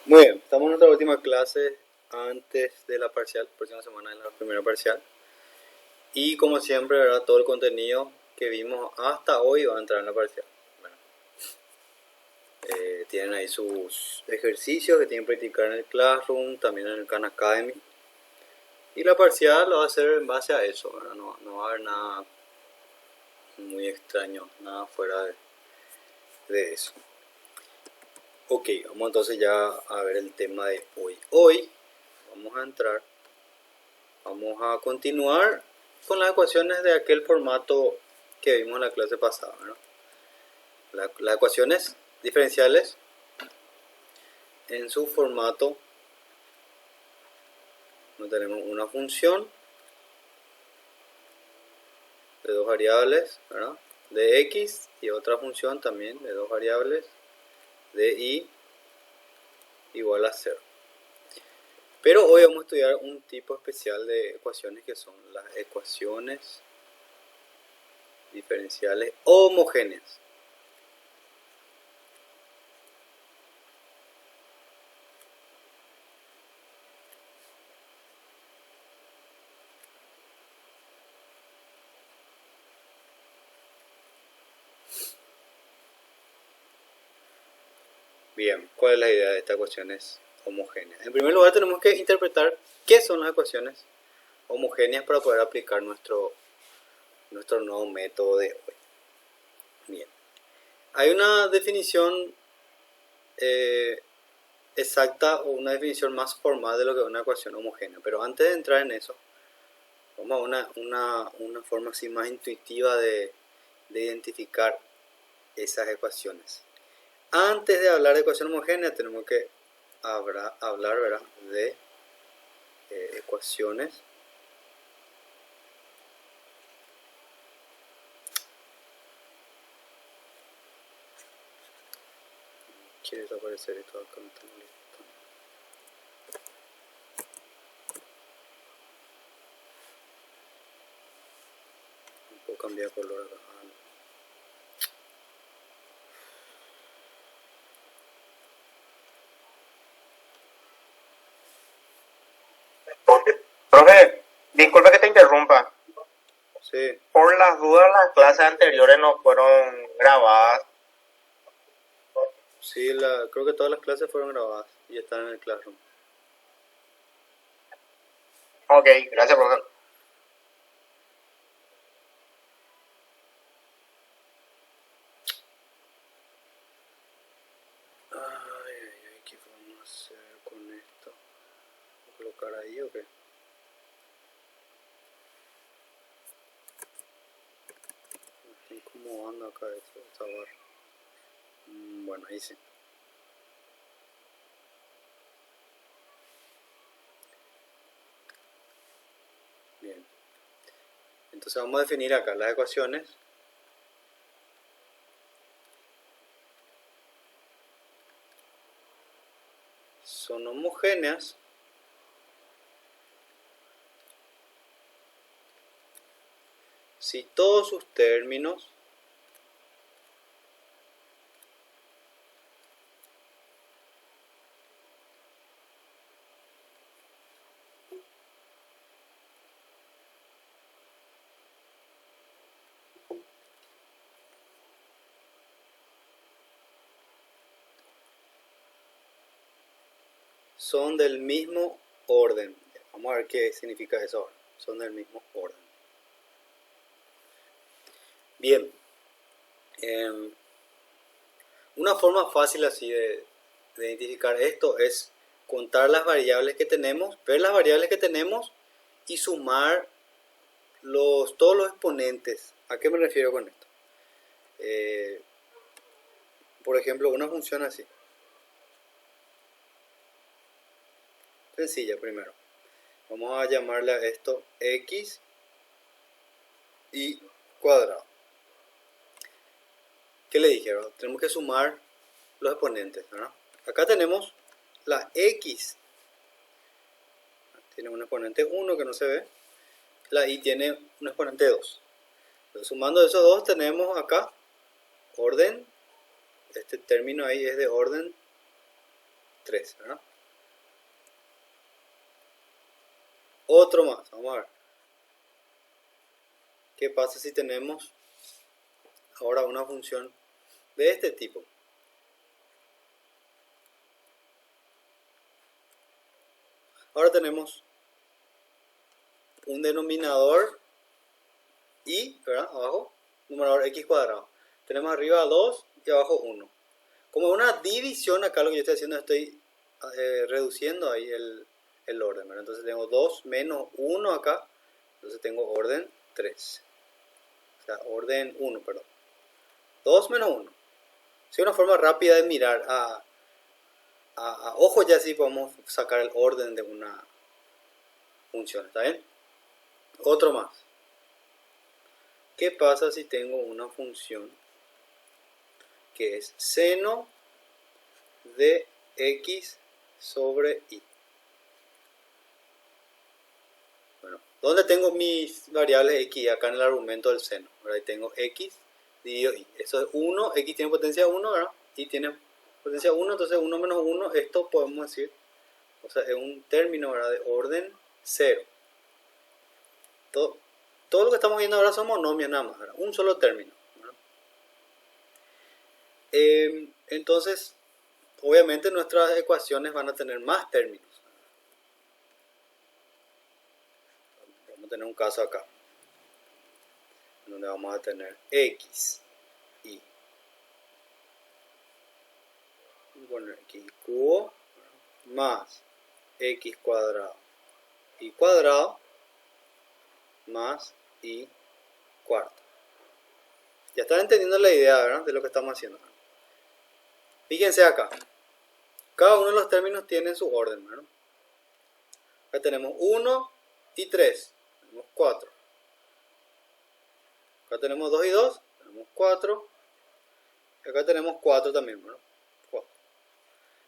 Muy bien, estamos en nuestra última clase antes de la parcial, próxima semana es la primera parcial. Y como siempre, ¿verdad? Todo el contenido que vimos hasta hoy va a entrar en la parcial. Bueno, tienen ahí sus ejercicios que tienen que practicar en el Classroom, también en el Khan Academy. Y la parcial lo va a hacer en base a eso, ¿verdad? No va a haber nada muy extraño, nada fuera de eso. Ok, vamos entonces ya a ver el tema de hoy. Hoy vamos a entrar, vamos a continuar con las ecuaciones de aquel formato que vimos en la clase pasada, ¿no? Las ecuaciones diferenciales en su formato, no tenemos una función de dos variables, ¿verdad? De x y otra función también de dos variables de y igual a 0. Pero hoy vamos a estudiar un tipo especial de ecuaciones que son las ecuaciones diferenciales homogéneas. Bien, ¿cuál es la idea de estas ecuaciones homogéneas? En primer lugar tenemos que interpretar qué son las ecuaciones homogéneas para poder aplicar nuestro nuevo método de hoy. Bien, hay una definición exacta o una definición más formal de lo que es una ecuación homogénea, pero antes de entrar en eso, vamos a una forma así más intuitiva de identificar esas ecuaciones. Antes de hablar de ecuación homogénea tenemos que hablar, ¿verdad?, de ecuaciones quiere desaparecer esto acá, me está molestando. No puedo cambiar color acá. No. Profe, disculpe que te interrumpa. Sí, Por las dudas, las clases anteriores no fueron grabadas. sí, creo que todas las clases fueron grabadas y están en el Classroom. Ok, gracias, profe. Ay, ¿qué vamos a hacer con esto? ¿Voy a colocar ahí o qué? Me está incomodando acá esta barra. Bueno, ahí sí. Bien. Entonces vamos a definir acá las ecuaciones. Son homogéneas si todos sus términos son del mismo orden. Vamos a ver qué significa eso ahora. Son del mismo orden. Bien. Una forma fácil así de identificar esto es contar las variables que tenemos, ver las variables que tenemos y sumar todos los exponentes. ¿A qué me refiero con esto? Por ejemplo, una función así. Sencilla primero. Vamos a llamarle a esto x y cuadrado. ¿Qué le dije? Tenemos que sumar los exponentes, ¿verdad? Acá tenemos la x. Tiene un exponente 1 que no se ve. La y tiene un exponente 2. Entonces, sumando esos dos tenemos acá orden. Este término ahí es de orden 3, ¿verdad? Otro más, vamos a ver. ¿Qué pasa si tenemos ahora una función de este tipo? Ahora tenemos un denominador y, ¿verdad? Abajo, numerador x cuadrado. Tenemos arriba 2 y abajo 1. Como una división, acá lo que yo estoy haciendo, estoy reduciendo ahí el orden, ¿verdad? Entonces tengo 2 menos 1 acá, entonces tengo orden 3. O sea, orden 1, perdón. 2 menos 1. Si es una forma rápida de mirar a ojo, ya sí podemos sacar el orden de una función, ¿está bien? Otro más. ¿Qué pasa si tengo una función que es seno de x sobre y? Bueno, ¿dónde tengo mis variables x? Acá en el argumento del seno. Ahora ahí tengo x dividido y. Eso es 1, x tiene potencia 1, ¿verdad? Y tiene potencia 1, entonces 1 menos 1, esto podemos decir, o sea, es un término, ¿verdad?, de orden 0. Todo lo que estamos viendo ahora son monomios nada más, ¿verdad? Un solo término, ¿verdad? Entonces, obviamente nuestras ecuaciones van a tener más términos. Vamos a tener un caso acá, donde vamos a tener x y. Vamos a poner x cubo más x cuadrado y cuadrado más y cuarto. Ya están entendiendo la idea, ¿verdad?, de lo que estamos haciendo. Fíjense acá. Cada uno de los términos tiene su orden, ¿verdad? Acá tenemos 1 y 3. Tenemos 4. Acá tenemos 2 y 2. Tenemos 4. Y acá tenemos 4 también, ¿verdad? 4.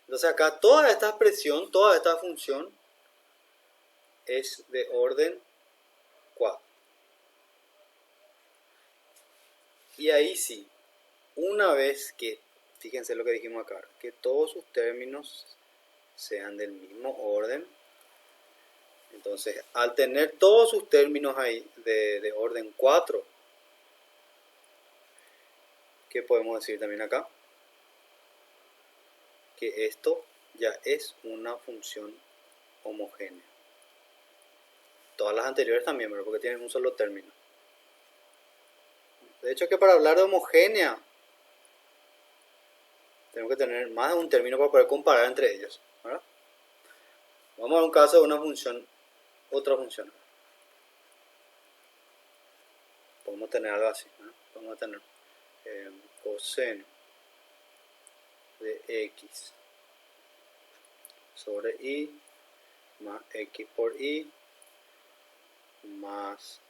Entonces acá toda esta expresión, toda esta función es de orden 4. Y ahí sí, una vez que, fíjense lo que dijimos acá, que todos sus términos sean del mismo orden, entonces al tener todos sus términos ahí de orden 4, ¿qué podemos decir también acá? Que esto ya es una función homogénea. Todas las anteriores también, ¿verdad?, porque tienen un solo término. De hecho, que para hablar de homogénea tenemos que tener más de un término para poder comparar entre ellos, ¿verdad? Vamos a ver un caso de una función, otra función. Podemos tener algo así, ¿verdad? Podemos tener coseno de x sobre y más x por y más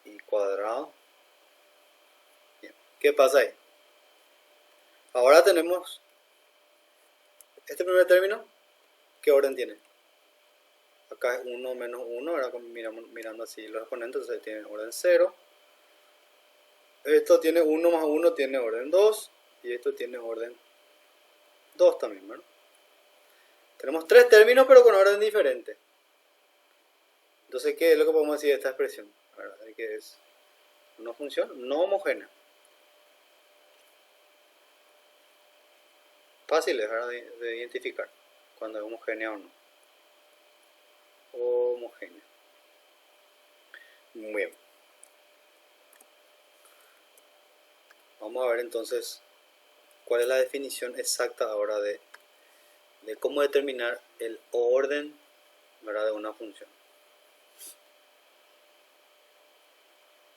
y cuadrado. Bien. ¿Qué pasa ahí? Ahora tenemos este primer término. ¿Qué orden tiene? Acá es 1 menos 1, ahora mirando así los exponentes, entonces tiene orden 0. Esto tiene 1 más 1, tiene orden 2. Y esto tiene orden 2 también, ¿verdad? Tenemos 3 términos, pero con orden diferente. Entonces, ¿qué es lo que podemos decir de esta expresión? ¿Verdad? Que es una función no homogénea. Fácil, ¿verdad?, de identificar cuando es homogénea o no. Homogénea. Muy bien. Vamos a ver entonces cuál es la definición exacta ahora de cómo determinar el orden, ¿verdad?, de una función.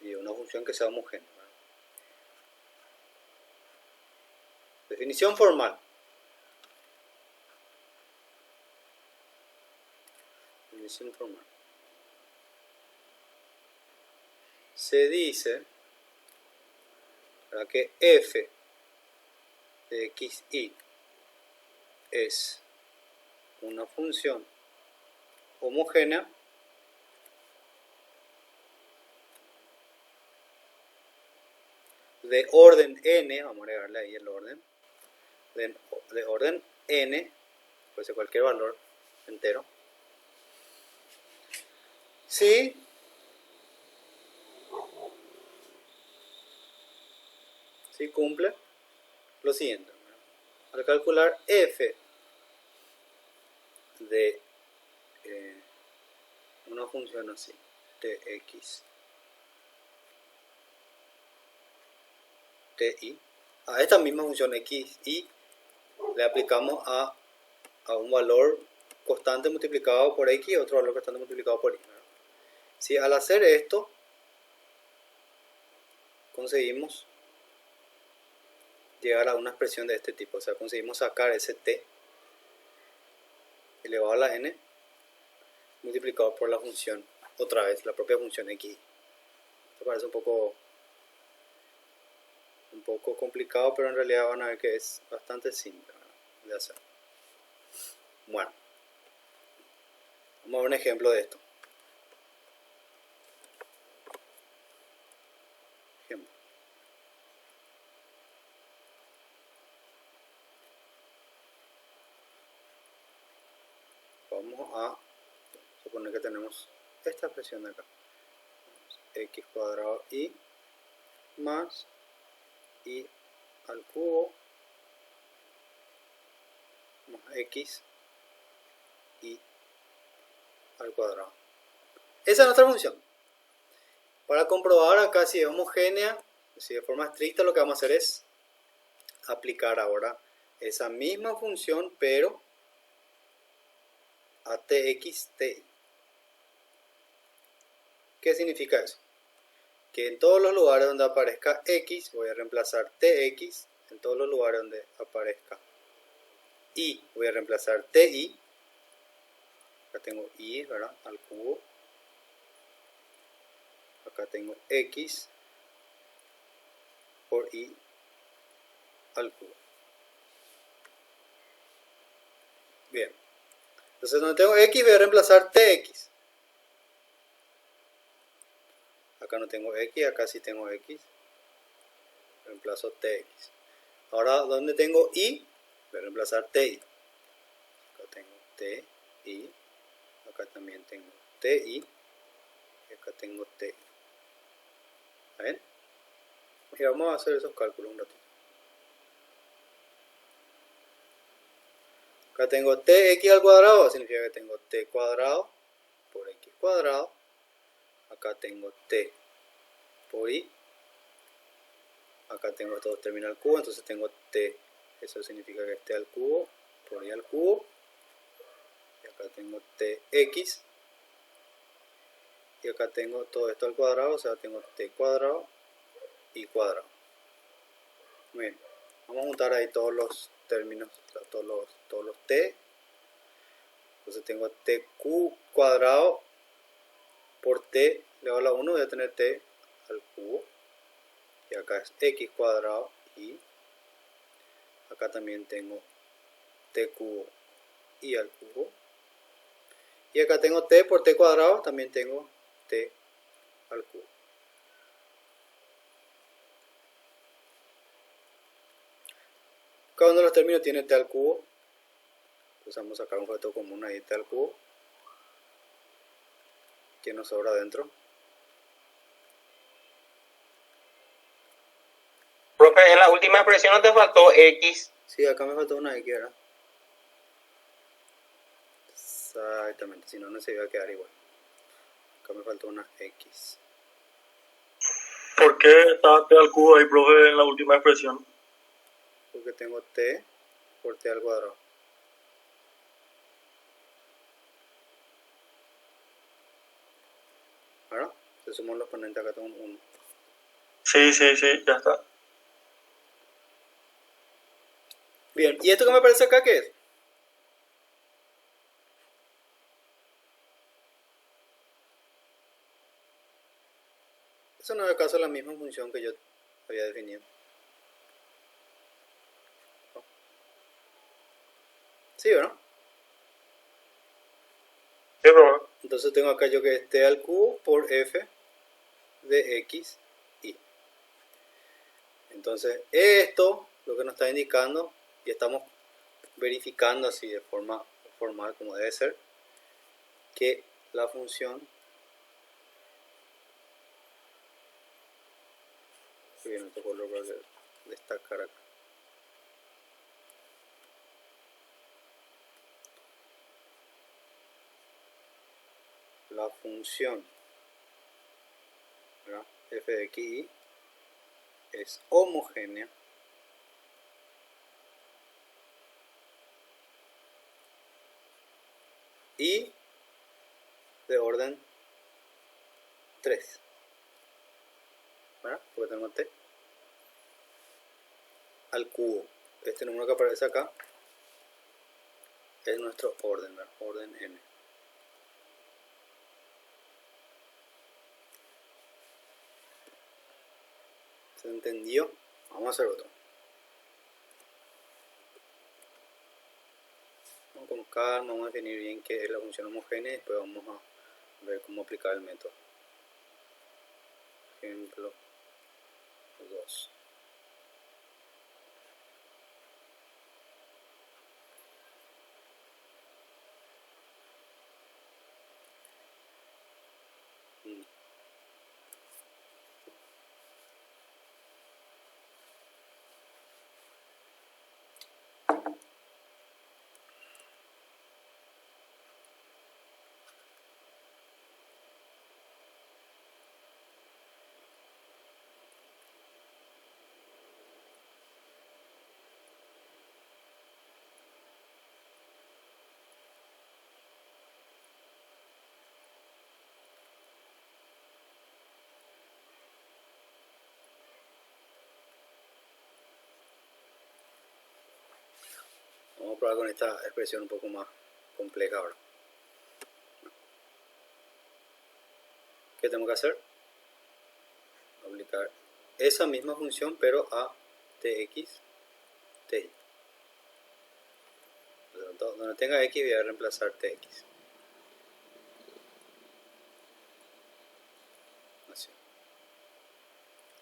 Y de una función que sea homogénea, ¿verdad? Definición formal. Definición formal. Se dice, ¿verdad?, que f de xy es una función homogénea de orden n, vamos a agregarle ahí el orden, de orden n, puede ser cualquier valor entero, si cumple lo siguiente. Al calcular f de una función así, tx, ti, a esta misma función x, y le aplicamos a un valor constante multiplicado por x y otro valor constante multiplicado por y. Si al hacer esto conseguimos llegar a una expresión de este tipo, o sea, conseguimos sacar ese t elevado a la n multiplicado por la función, otra vez, la propia función x. Esto parece un poco complicado, pero en realidad van a ver que es bastante simple de hacer. Bueno, vamos a ver un ejemplo de esto. Vamos a suponer que tenemos esta expresión de acá, x cuadrado y más y al cubo más x y al cuadrado. Esa es nuestra función. Para comprobar acá si es homogénea, si de forma estricta, lo que vamos a hacer es aplicar ahora esa misma función, pero a tx, ti. ¿Qué significa eso? Que en todos los lugares donde aparezca x, voy a reemplazar tx, en todos los lugares donde aparezca y, voy a reemplazar ti, acá tengo y, ¿verdad? Al cubo, acá tengo x por y al cubo. Bien, entonces donde tengo x voy a reemplazar tx. Acá no tengo x, acá sí tengo x, reemplazo tx. Ahora donde tengo y, voy a reemplazar ti. Acá tengo ti, acá también tengo ti y acá tengo ti. ¿Está bien? Y vamos a hacer esos cálculos un ratito. Acá tengo tx al cuadrado, significa que tengo t cuadrado por x cuadrado. Acá tengo t por y. Acá tengo todo termina al cubo, entonces tengo t. Eso significa que es t al cubo por y al cubo. Y acá tengo tx. Y acá tengo todo esto al cuadrado, o sea, tengo t cuadrado y cuadrado. Bien, vamos a juntar ahí todos los términos, o sea, todos los t. Entonces tengo tq cuadrado por t elevado a la 1, voy a tener t al cubo. Y acá es x cuadrado y acá también tengo t cubo y al cubo. Y acá tengo t por t cuadrado, también tengo t al cubo. Cada uno de los términos tiene t al cubo. Entonces vamos a sacar un factor común ahí, t al cubo. ¿Qué nos sobra adentro? Profe, en la última expresión no te faltó x. Sí, acá me faltó una x, ¿verdad? Exactamente, si no, no se iba a quedar igual. Acá me faltó una x. ¿Por qué está t al cubo ahí, profe, en la última expresión? Porque tengo t por t al cuadrado. ¿Verdad? Se suman los exponentes, acá tengo un 1. Sí, ya está. Bien, ¿y esto que me aparece acá qué es? Eso no es acaso la misma función que yo había definido. ¿No? Sí, ¿verdad? Sí, profe. Entonces tengo acá yo que es t al cubo por f de x y. Entonces esto lo que nos está indicando y estamos verificando así de forma formal como debe ser que la función bien, otro color para destacar acá. La función, ¿verdad?, f de x y es homogénea y de orden 3, ¿verdad? Porque tengo t al cubo. Este número que aparece acá es nuestro orden, ¿verdad? Orden n. ¿Se entendió? Vamos a hacer otro. Vamos con calma, vamos a definir bien qué es la función homogénea y después vamos a ver cómo aplicar el método. Ejemplo 2. Vamos a probar con esta expresión un poco más compleja ahora. ¿Qué tengo que hacer? Aplicar esa misma función pero a tx, ty. Donde tenga x voy a reemplazar tx. Así.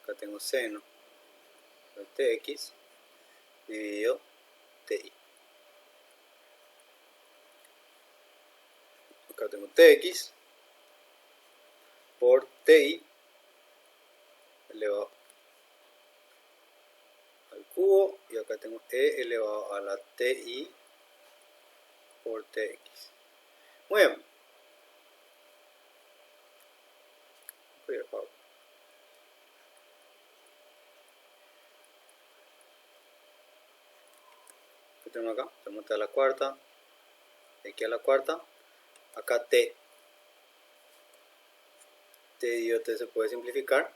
Acá tengo seno de tx dividido ty. Acá tengo tx por ty elevado al cubo y acá tengo e elevado a la ti por tx. Muy bien. ¿Qué tenemos acá? Tenemos t a la cuarta, x a la cuarta, acá t dividido t se puede simplificar,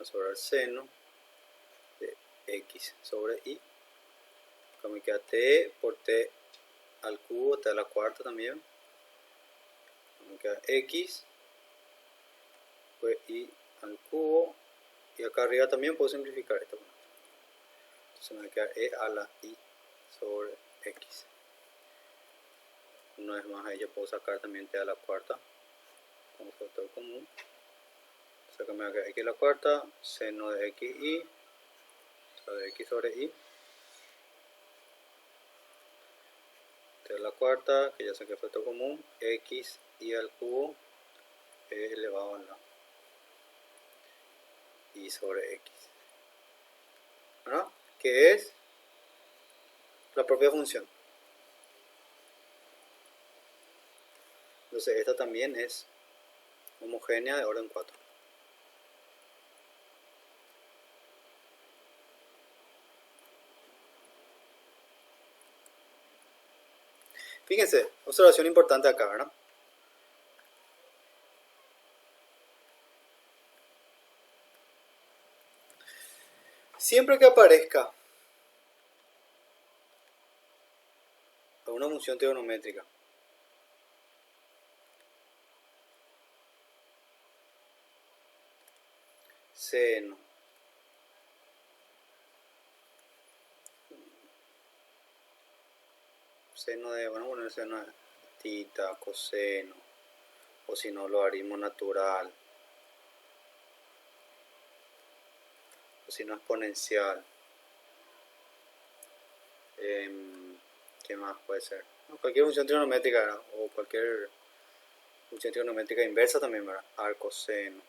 sobre el seno de x sobre y. Acá me queda t por t al cubo, t a la cuarta también. Me queda x, pues y al cubo, y acá arriba también puedo simplificar esto. Entonces me va a quedar e a la y sobre x. Una vez más ahí yo puedo sacar también t a la cuarta como factor común. O sea que me va a quedar x a la cuarta, seno de x y, o sea de x sobre y. T a la cuarta, que ya saqué factor común, x y al cubo es elevado a la y sobre x. ¿Verdad? Que es la propia función. Entonces esta también es homogénea de orden 4. Fíjense, observación importante acá, ¿verdad? Siempre que aparezca una función trigonométrica seno de, bueno, poner seno de tita, coseno, o si no, logaritmo natural, o si no, exponencial. ¿Qué más puede ser? No, cualquier función trigonométrica, ¿verdad? O cualquier función trigonométrica inversa también, ¿verdad? Arco, seno.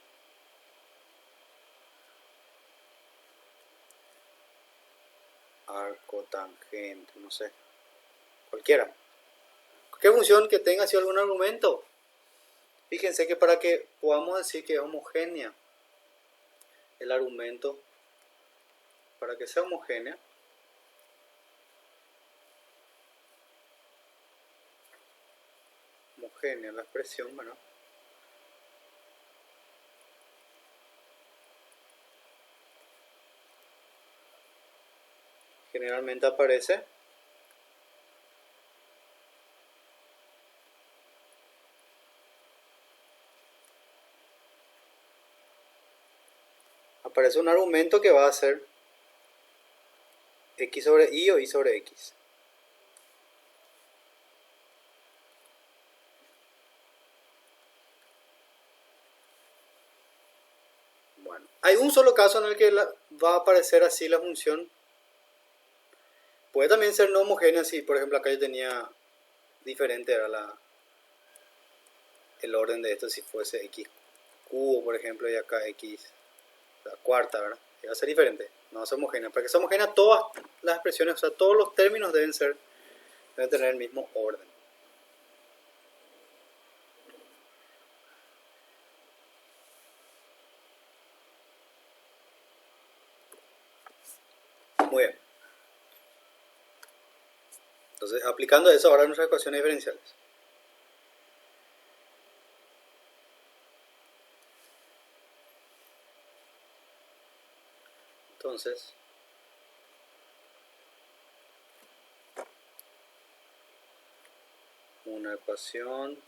Arco, tangente, no sé. Cualquiera. Cualquier función que tenga así algún argumento. Fíjense que para que podamos decir que es homogénea el argumento, para que sea homogénea, la expresión, ¿verdad? Generalmente aparece un argumento que va a ser x sobre y o y sobre x. Bueno, hay un solo caso en el que va a aparecer así la función. Puede también ser no homogénea si, por ejemplo, acá yo tenía diferente era el orden de esto si fuese x cubo, por ejemplo, y acá x la cuarta, ¿verdad? Y va a ser diferente, no va a ser homogénea. Para que sea homogénea, todas las expresiones, o sea, todos los términos deben tener el mismo orden. Muy bien. Entonces, aplicando eso ahora a nuestras ecuaciones diferenciales. Entonces, una ecuación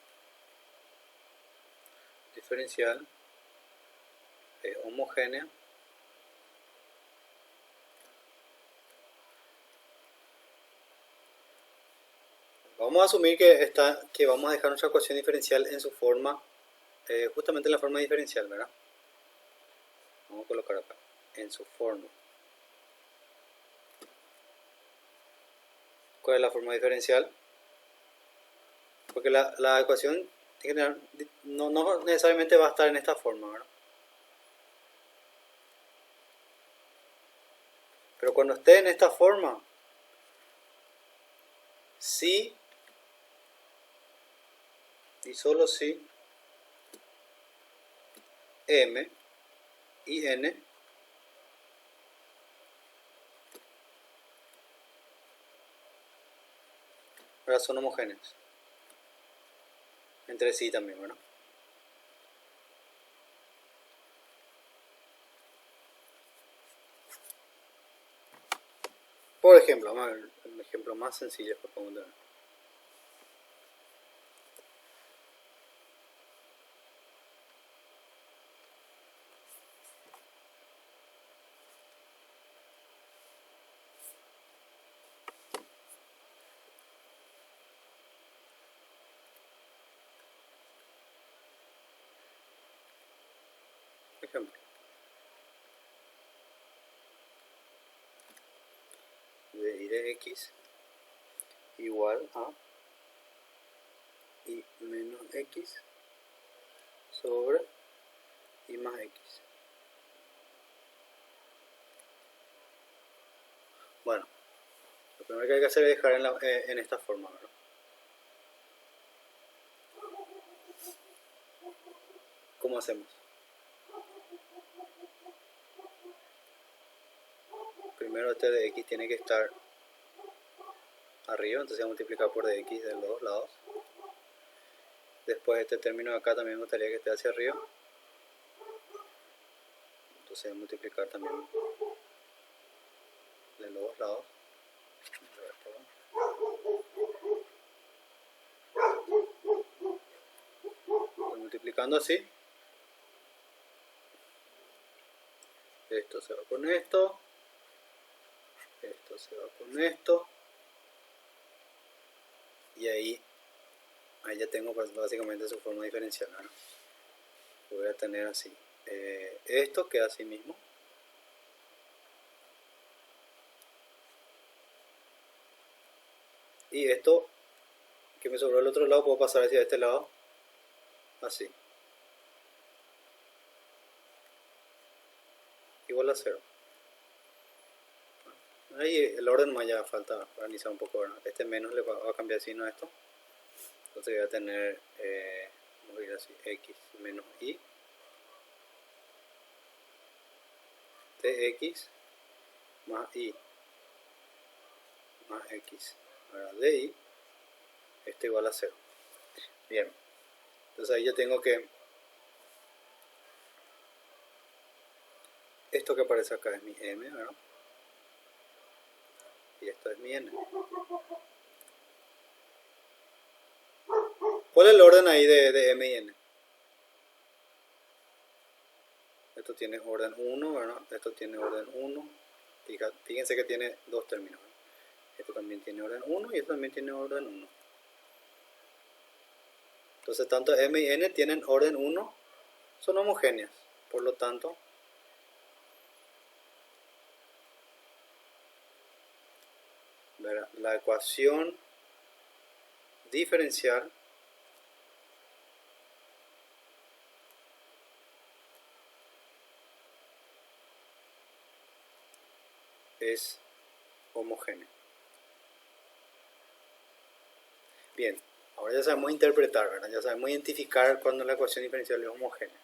diferencial es homogénea vamos a asumir que vamos a dejar nuestra ecuación diferencial en su forma, justamente en la forma diferencial, ¿verdad? Vamos a colocar acá, en su forma. ¿Cuál es la forma diferencial? Porque la ecuación general no necesariamente va a estar en esta forma, ¿verdad? Pero cuando esté en esta forma, si y solo si m y n ahora son homogéneos entre sí también, ¿verdad? Por ejemplo, vamos a ver el ejemplo más sencillo que podemos tener. Ejemplo. De y de x igual a y menos x sobre y más x. Bueno, lo primero que hay que hacer es dejar en esta forma, ¿verdad? ¿Cómo hacemos? Primero este de x tiene que estar arriba, entonces voy a multiplicar por dx de los dos lados. Después este término de acá también me gustaría que esté hacia arriba. Entonces voy a multiplicar también de los dos lados. Estoy multiplicando así. Esto se va con esto. Esto se va con esto. Y ahí ya tengo básicamente su forma diferencial, ¿no? Voy a tener así. Esto queda así mismo. Y esto que me sobró del otro lado puedo pasar hacia este lado, así, igual a 0. Ahí el orden más ya falta organizar un poco, ¿verdad? Este menos le va a cambiar signo a esto. Entonces voy a tener, vamos a ir así, x menos y, tx más y más x. Ahora dy, esto igual a 0. Bien, entonces ahí yo tengo que, esto que aparece acá es mi m, ¿verdad? Y esto es mi n. ¿Cuál es el orden ahí de m y n? Esto tiene orden 1, ¿verdad? Esto tiene orden 1. Fíjense que tiene dos términos, ¿verdad? Esto también tiene orden 1 y esto también tiene orden 1. Entonces tanto m y n tienen orden 1, son homogéneas. Por lo tanto, ¿verdad? La ecuación diferencial es homogénea. Bien, ahora ya sabemos interpretar, ¿verdad? Ya sabemos identificar cuando la ecuación diferencial es homogénea.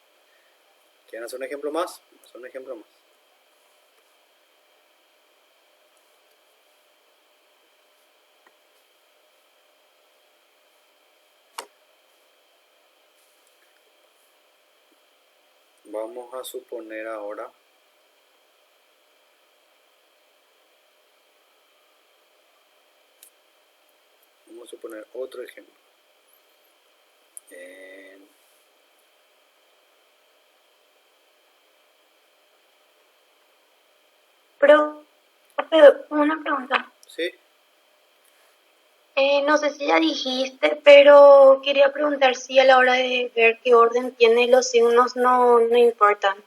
¿Quieren hacer un ejemplo más? Vamos a hacer un ejemplo más. Vamos a suponer ahora otro ejemplo. Pero, una pregunta. ¿Sí? No sé si ya dijiste, pero quería preguntar si a la hora de ver qué orden tiene los signos no importan.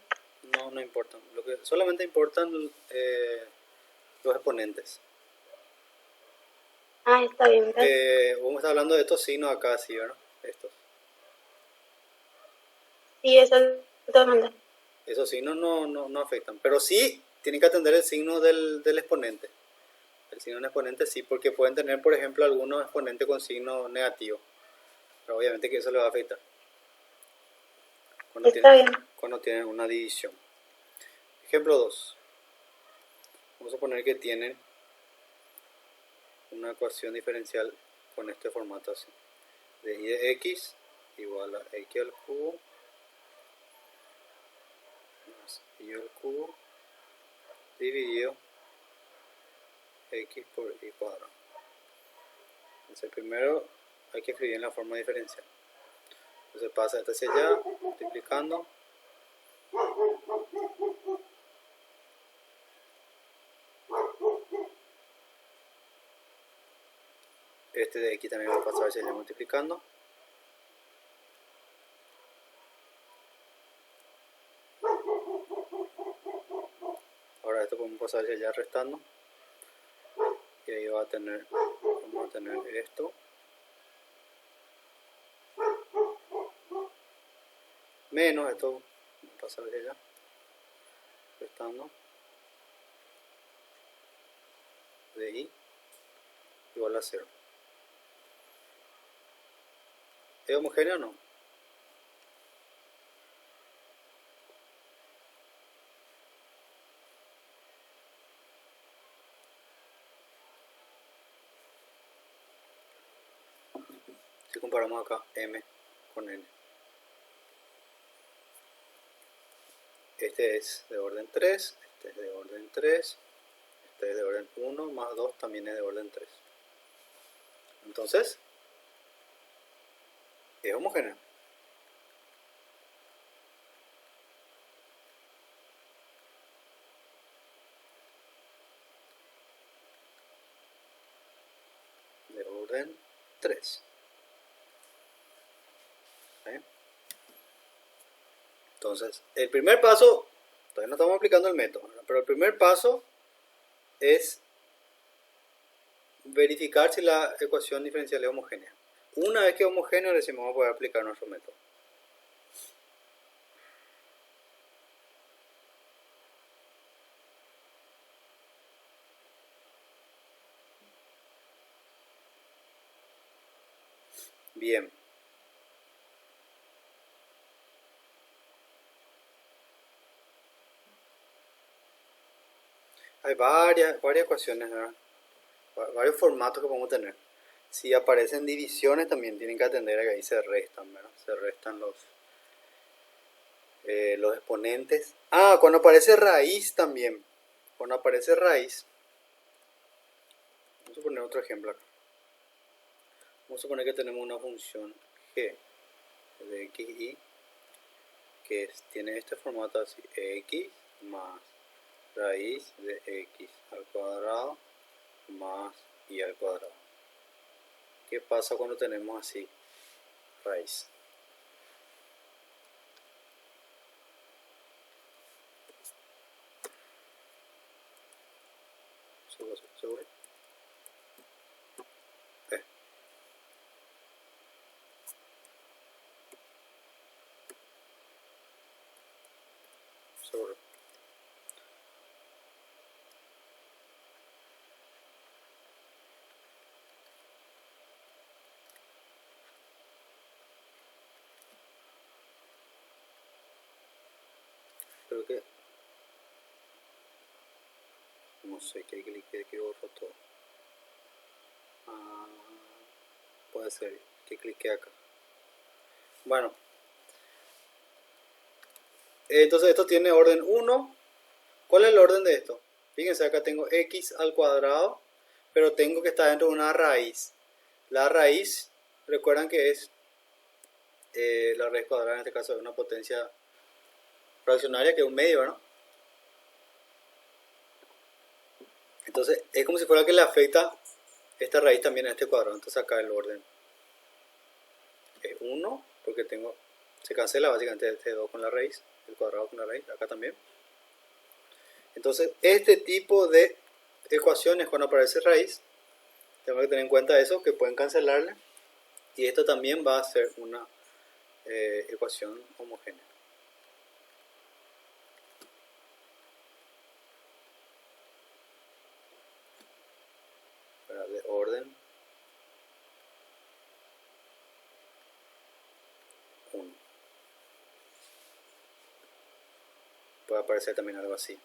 No importa. Solamente importan los exponentes. Ah, está bien, ¿verdad? Vamos a estar hablando de estos signos acá, sí, ¿verdad? Estos. Sí, exactamente. Esos signos no afectan. Pero sí tienen que atender el signo del exponente. El signo del exponente sí, porque pueden tener, por ejemplo, algunos exponentes con signo negativo. Pero obviamente que eso le va a afectar. Cuando tienen una división. Ejemplo 2. Vamos a suponer que tienen una ecuación diferencial con este formato así. De y de x igual a x al cubo más y al cubo dividido x por y cuadrado. Entonces primero hay que escribir en la forma diferencial. Entonces pasa esto hacia allá, multiplicando. Este de x también va a pasar hacia allá multiplicando. Ahora esto podemos pasar hacia allá restando. Y ahí vamos a tener esto. Menos esto va a pasar hacia allá. Restando. De y igual a 0. ¿Es homogéneo o no? Si comparamos acá m con n. Este es de orden 3, este es de orden 3, este es de orden 1, más 2 también es de orden 3. Entonces, es homogéneo. De orden 3. ¿Sí? Entonces, el primer paso, todavía no estamos aplicando el método, ¿verdad? Pero el primer paso es verificar si la ecuación diferencial es homogénea. Una vez que es homogéneo, recién vamos a poder aplicar nuestro método. Bien. Hay varias ecuaciones, ¿verdad? Varios formatos que podemos tener. Si aparecen divisiones, también tienen que atender a que ahí se restan, ¿verdad? Se restan los exponentes. Ah, cuando aparece raíz también. Cuando aparece raíz. Vamos a poner otro ejemplo acá. Vamos a suponer que tenemos una función g de x, y que tiene este formato así: x más raíz de x al cuadrado más y al cuadrado. ¿Qué pasa cuando tenemos así raíz? Sube. Sobre. Creo que no sé, que clique que borro todo. Puede ser que clique acá. Bueno, entonces esto tiene orden 1. ¿Cuál es el orden de esto? Fíjense, acá tengo x al cuadrado, pero tengo que estar dentro de una raíz. La raíz, recuerdan que es la raíz cuadrada, en este caso de una potencia fraccionaria, que es un medio, ¿no? Entonces es como si fuera que le afecta esta raíz también a este cuadrado. Entonces acá el orden es 1, porque se cancela básicamente este 2 con la raíz, el cuadrado con la raíz, acá también. Entonces este tipo de ecuaciones, cuando aparece raíz, tenemos que tener en cuenta eso, que pueden cancelarle, y esto también va a ser una ecuación homogénea. De orden 1. Puede aparecer también algo así.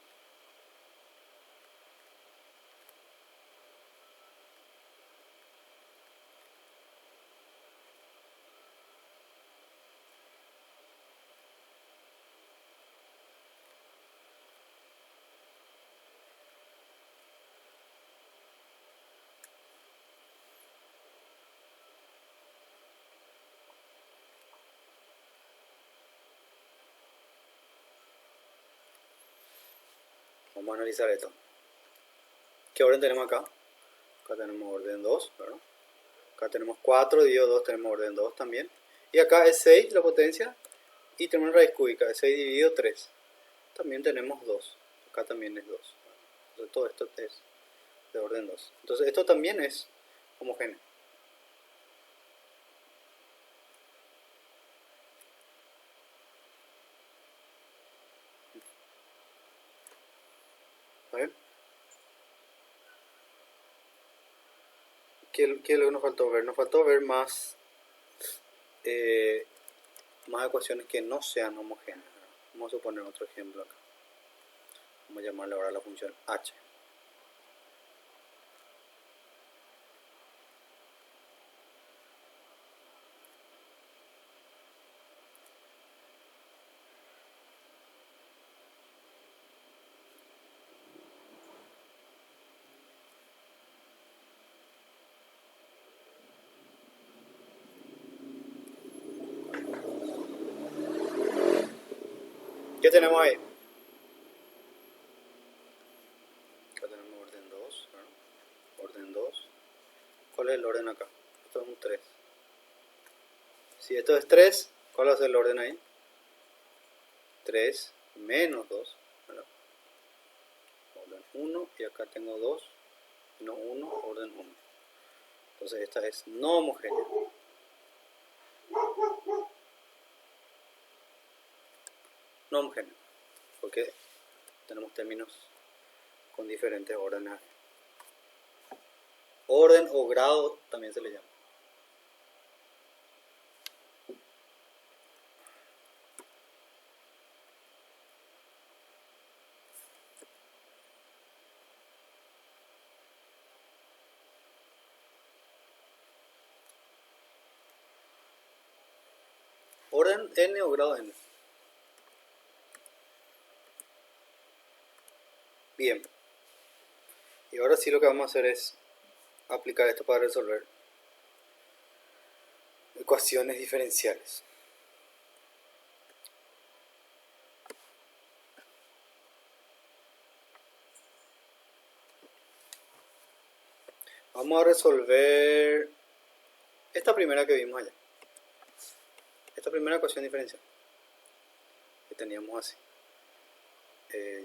Vamos a analizar esto. ¿Qué orden tenemos acá? Acá tenemos orden 2, ¿verdad? Acá tenemos 4 dividido 2, tenemos orden 2 también. Y acá es 6 la potencia, y tenemos raíz cúbica, es 6 dividido 3. También tenemos 2. Acá también es 2. Entonces todo esto es de orden 2. Entonces esto también es homogéneo. ¿Vale? ¿Qué es lo que nos faltó ver? Nos faltó ver más ecuaciones que no sean homogéneas. Vamos a poner otro ejemplo acá. Vamos a llamarle ahora la función h. ¿Qué tenemos ahí? Acá tenemos orden 2, ¿no? Orden 2. ¿Cuál es el orden acá? Esto es un 3. Si esto es 3, ¿cuál va a ser el orden ahí? 3 menos 2, ¿verdad? Orden 1, y acá tengo 2 menos 1, orden 1. Entonces esta es no homogénea. No homogénea, porque tenemos términos con diferentes órdenes. Orden o grado también se le llama. Orden n o grado n. Bien. Y ahora sí lo que vamos a hacer es aplicar esto para resolver ecuaciones diferenciales. Vamos a resolver esta primera que vimos allá. Esta primera ecuación diferencial que teníamos así.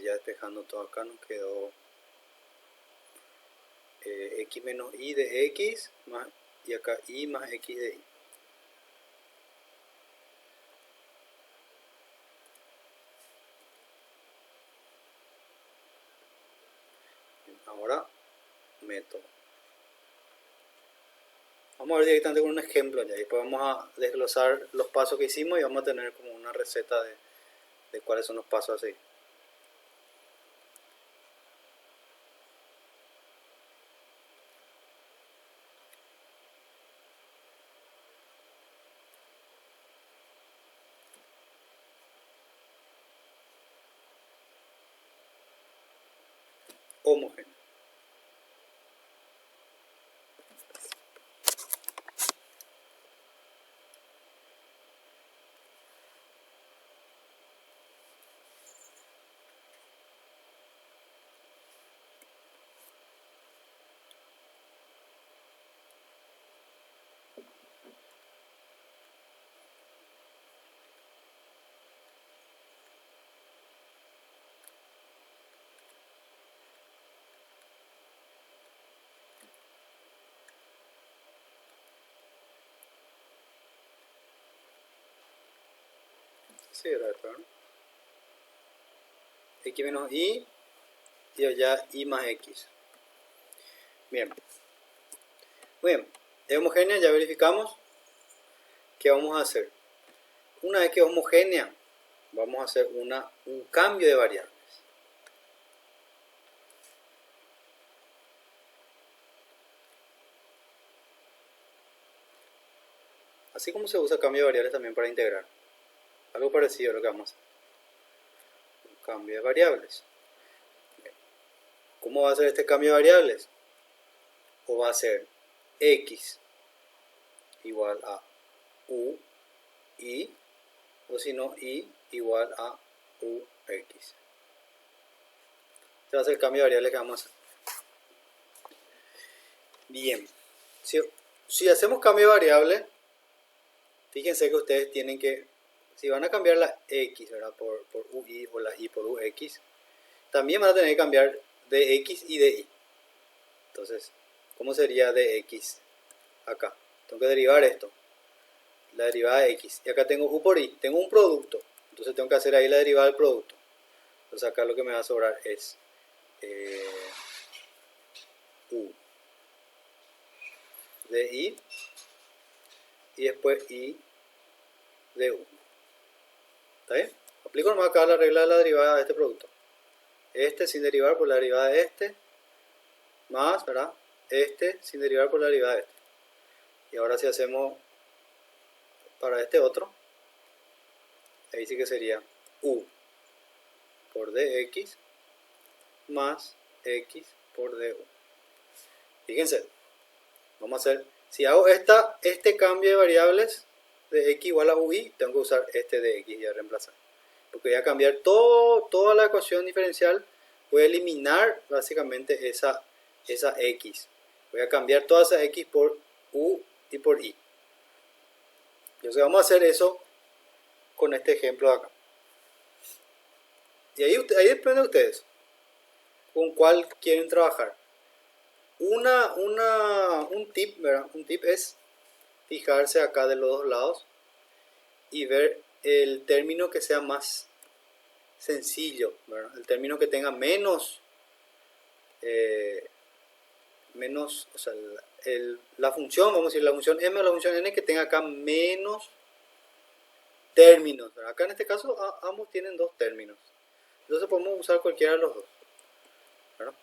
Ya despejando todo acá nos quedó x menos y de x más, y acá y más x de y. Ahora método. Vamos a ver directamente con un ejemplo ya, y después vamos a desglosar los pasos que hicimos y vamos a tener como una receta de cuáles son los pasos a seguir. Homogéneo. Sí, era esto, ¿no? X menos y allá y más x. Bien. Muy bien. Es homogénea, ya verificamos. ¿Qué vamos a hacer? Una vez que es homogénea, vamos a hacer un cambio de variables. Así como se usa cambio de variables también para integrar. Algo parecido a lo que vamos a hacer. Un cambio de variables. ¿Cómo va a ser este cambio de variables? O va a ser x igual a u y, o si no, y igual a ux. Este va a ser el cambio de variables que vamos a hacer. Bien. Si hacemos cambio de variable, fíjense que ustedes tienen que, si van a cambiar la x, ¿verdad? por ui o la y por ux, también van a tener que cambiar de x y de y. Entonces, ¿cómo sería de x acá? Tengo que derivar esto, la derivada de x. Y acá tengo u por y, tengo un producto. Entonces tengo que hacer ahí la derivada del producto. Entonces acá lo que me va a sobrar es u de y después y de u. ¿Está bien? Aplico nomás acá la regla de la derivada de este producto. Este sin derivar por la derivada de este, más, ¿verdad? Este sin derivar por la derivada de este. Y ahora si hacemos para este otro, ahí sí que sería u por dx más x por du. Fíjense, vamos a hacer, si hago este cambio de variables de x igual a ui, tengo que usar este de x y a reemplazar. Porque voy a cambiar toda la ecuación diferencial, voy a eliminar básicamente esa x. Voy a cambiar toda esa x por u y por y. Entonces vamos a hacer eso con este ejemplo de acá. Y ahí depende de ustedes con cuál quieren trabajar. Un tip, ¿verdad? Un tip es fijarse acá de los dos lados y ver el término que sea más sencillo, ¿verdad? El término que tenga menos, o sea, la función, vamos a decir, la función m o la función n que tenga acá menos términos, ¿verdad? Acá en este caso ambos tienen dos términos, entonces podemos usar cualquiera de los dos, ¿verdad?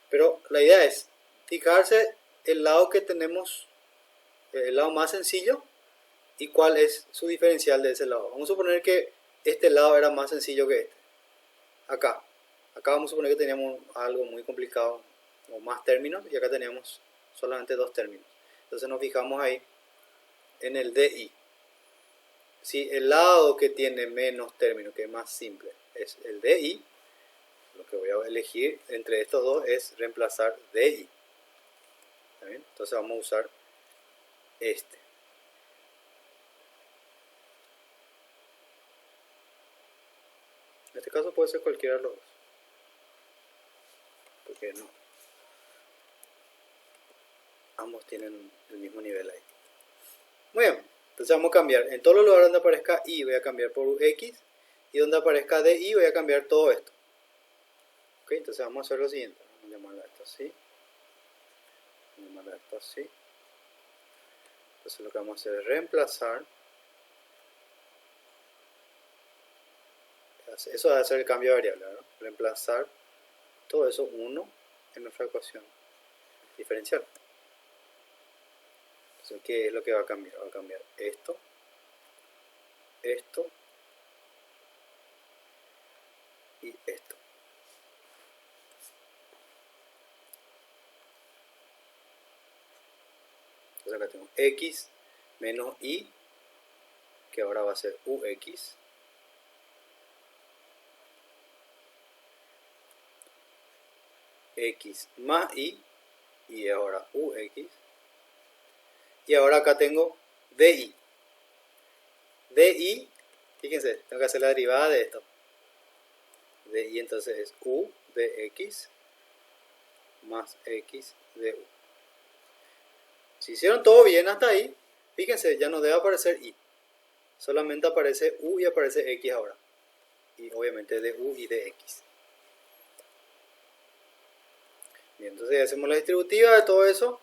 Pero la idea es fijarse el lado que tenemos, el lado más sencillo, y cuál es su diferencial de ese lado. Vamos a suponer que este lado era más sencillo que este. Acá vamos a suponer que teníamos algo muy complicado o más términos, y acá teníamos solamente dos términos. Entonces nos fijamos ahí en el DI. Si el lado que tiene menos términos, que es más simple, es el DI, lo que voy a elegir entre estos dos es reemplazar DI. ¿Está bien? Entonces vamos a usar este. En este caso puede ser cualquiera de los dos, porque no, ambos tienen el mismo nivel ahí. Muy bien, entonces vamos a cambiar. En todos los lugares donde aparezca I voy a cambiar por UX, y donde aparezca DI voy a cambiar todo esto. Ok, entonces vamos a hacer lo siguiente. Vamos a llamarlo a esto así. Vamos a llamarlo a esto así. Entonces lo que vamos a hacer es reemplazar. Eso va a ser el cambio de variable, ¿verdad? Reemplazar todo eso 1 en nuestra ecuación diferencial. Entonces, ¿qué es lo que va a cambiar? Va a cambiar esto, esto y esto. Entonces acá tengo x menos y, que ahora va a ser ux. X más y ahora ux. Y ahora acá tengo DI. DI, fíjense, tengo que hacer la derivada de esto. DI entonces es U de X más X de U. Si hicieron todo bien hasta ahí, fíjense, ya no debe aparecer I. Solamente aparece U y aparece X ahora. Y obviamente de U y de X. Bien, entonces hacemos la distributiva de todo eso.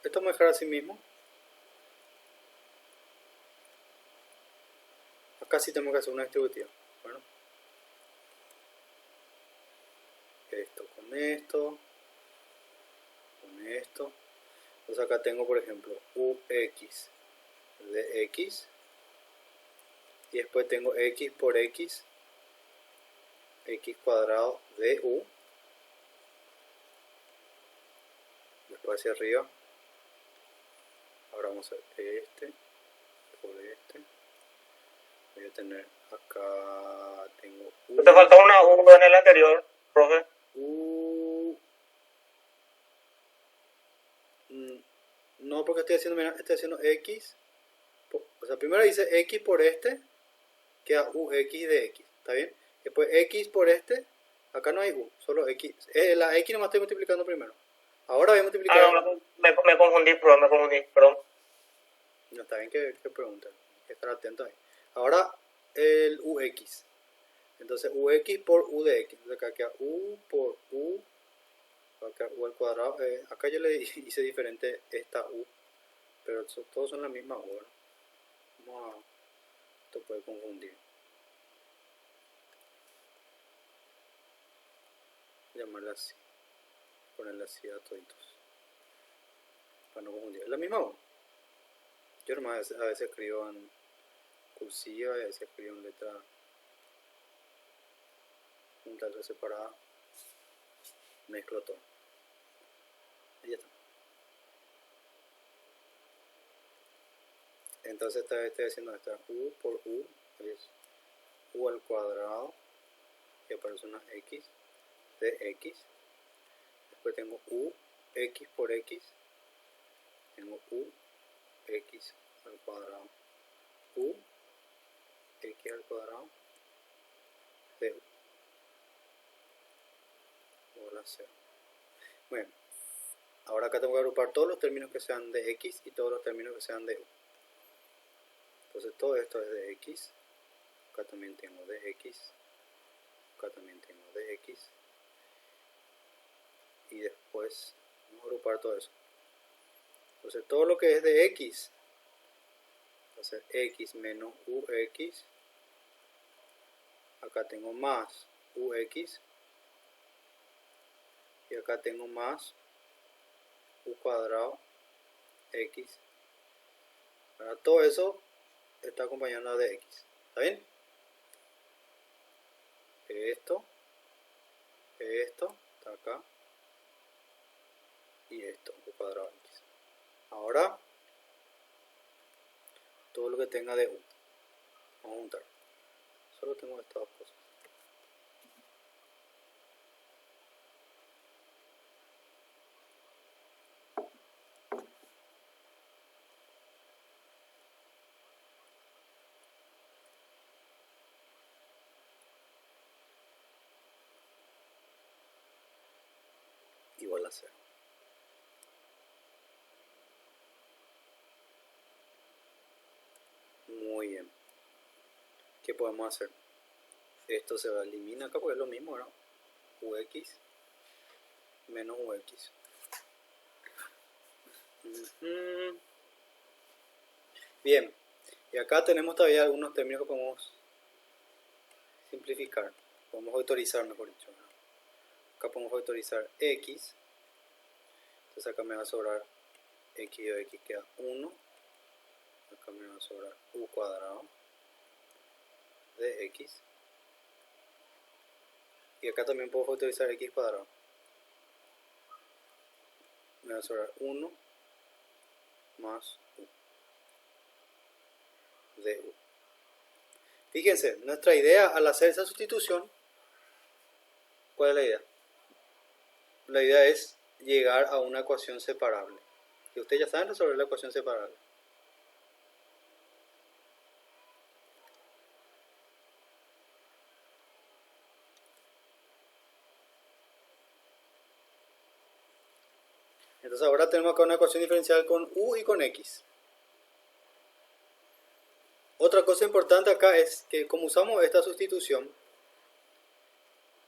Esto vamos a dejar así mismo. Acá sí tenemos que hacer una distributiva. Bueno, esto con esto, con esto. Entonces acá tengo, por ejemplo, ux de x, y después tengo x por x, x cuadrado de u. Después hacia arriba. Ahora vamos a ver este por este. Voy a tener acá, tengo ¿No te faltó una U en el anterior, profe? No, porque estoy haciendo, mira, estoy haciendo x. O sea, primero dice x por este, queda ux de x. ¿Está bien? Después x por este, acá no hay u, solo x. La x nomás estoy multiplicando primero. Ahora voy a multiplicar. No, me confundí, profe, me confundí, perdón. No, está bien que pregunten, hay que estar atento ahí. Ahora el ux. Entonces ux por u de x. Entonces acá queda u por u. Acá u al cuadrado. Acá yo le hice diferente esta u, pero todos son la misma u, ¿verdad? Vamos a, esto puede confundir. Llamarla así. Ponerla así a toditos. Para no confundir. Es la misma u. Yo nomás a veces escribo en cursiva y a veces escribo en letra junta, letra separada. Mezclo todo. Y ya está. Entonces estoy haciendo esta u por u, es u al cuadrado, y aparece una x de x. Después tengo u x por x, tengo u x al cuadrado, u x al cuadrado de u, igual a 0. Bueno, ahora acá tengo que agrupar todos los términos que sean de x y todos los términos que sean de u. Entonces todo esto es de x, acá también tengo de x, acá también tengo de x, y después vamos a agrupar todo eso. Entonces todo lo que es de x va a ser x menos ux, acá tengo más ux, y acá tengo más u cuadrado x. Ahora todo eso está acompañado de x, ¿está bien? Esto está acá, y esto, u cuadrado x. Ahora todo lo que tenga de u, vamos a juntar. Solo tengo estas dos cosas. Igual a 0. Muy bien. ¿Qué podemos hacer? Esto se va a eliminar acá porque es lo mismo, ¿no? Ux menos ux. Bien. Y acá tenemos todavía algunos términos que podemos simplificar. Podemos autorizar, mejor dicho, ¿no? Acá podemos autorizar x. Entonces acá me va a sobrar x de x queda 1. Acá me va a sobrar u cuadrado de x. Y acá también puedo factorizar x cuadrado. Me va a sobrar 1 más u de u. Fíjense, nuestra idea al hacer esa sustitución, ¿cuál es la idea? La idea es llegar a una ecuación separable. Y ustedes ya saben resolver la ecuación separable. Entonces ahora tenemos acá una ecuación diferencial con u y con x. Otra cosa importante acá es que como usamos esta sustitución,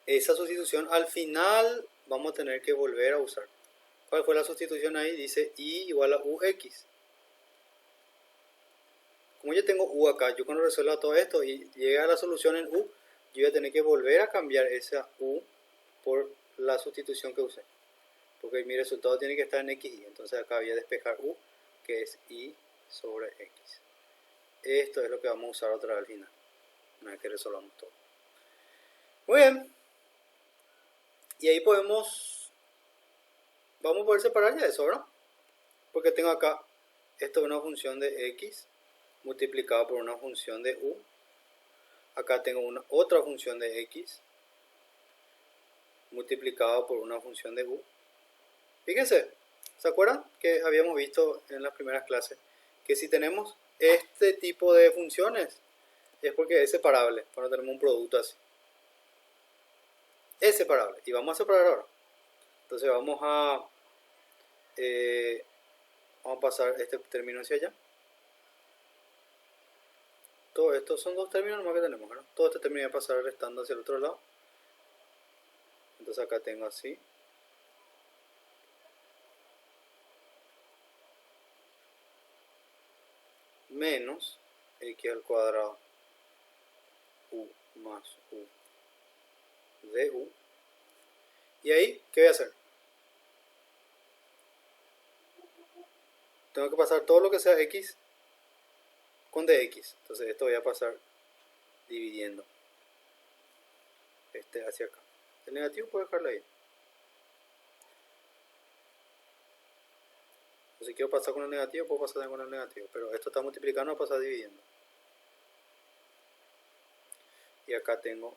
esa sustitución al final vamos a tener que volver a usar. ¿Cuál fue la sustitución ahí? Dice y igual a ux. Como yo tengo u acá, yo cuando resuelva todo esto y llegue a la solución en u, yo voy a tener que volver a cambiar esa u por la sustitución que usé. Porque mi resultado tiene que estar en xy. Entonces acá voy a despejar u, que es y sobre x. Esto es lo que vamos a usar otra vez al final, una vez que resolvamos todo. Muy bien. Y ahí vamos a poder separar ya eso, ¿verdad? Porque tengo acá, esto es una función de x multiplicado por una función de u. Acá tengo otra función de x multiplicado por una función de u. Fíjense, ¿se acuerdan que habíamos visto en las primeras clases que si tenemos este tipo de funciones es porque es separable, cuando tenemos un producto así? Es separable y vamos a separar ahora. Entonces vamos a pasar este término hacia allá. Todo esto son dos términos nomás que tenemos, ¿no? Todo este término va a pasar restando hacia el otro lado. Entonces acá tengo así. Menos x al cuadrado u más u de u. Y ahí, ¿qué voy a hacer? Tengo que pasar todo lo que sea x con dx. Entonces esto voy a pasar dividiendo este hacia acá. El negativo puedo dejarlo ahí. Si quiero pasar con el negativo, puedo pasar con el negativo. Pero esto está multiplicando, va a pasar dividiendo. Y acá tengo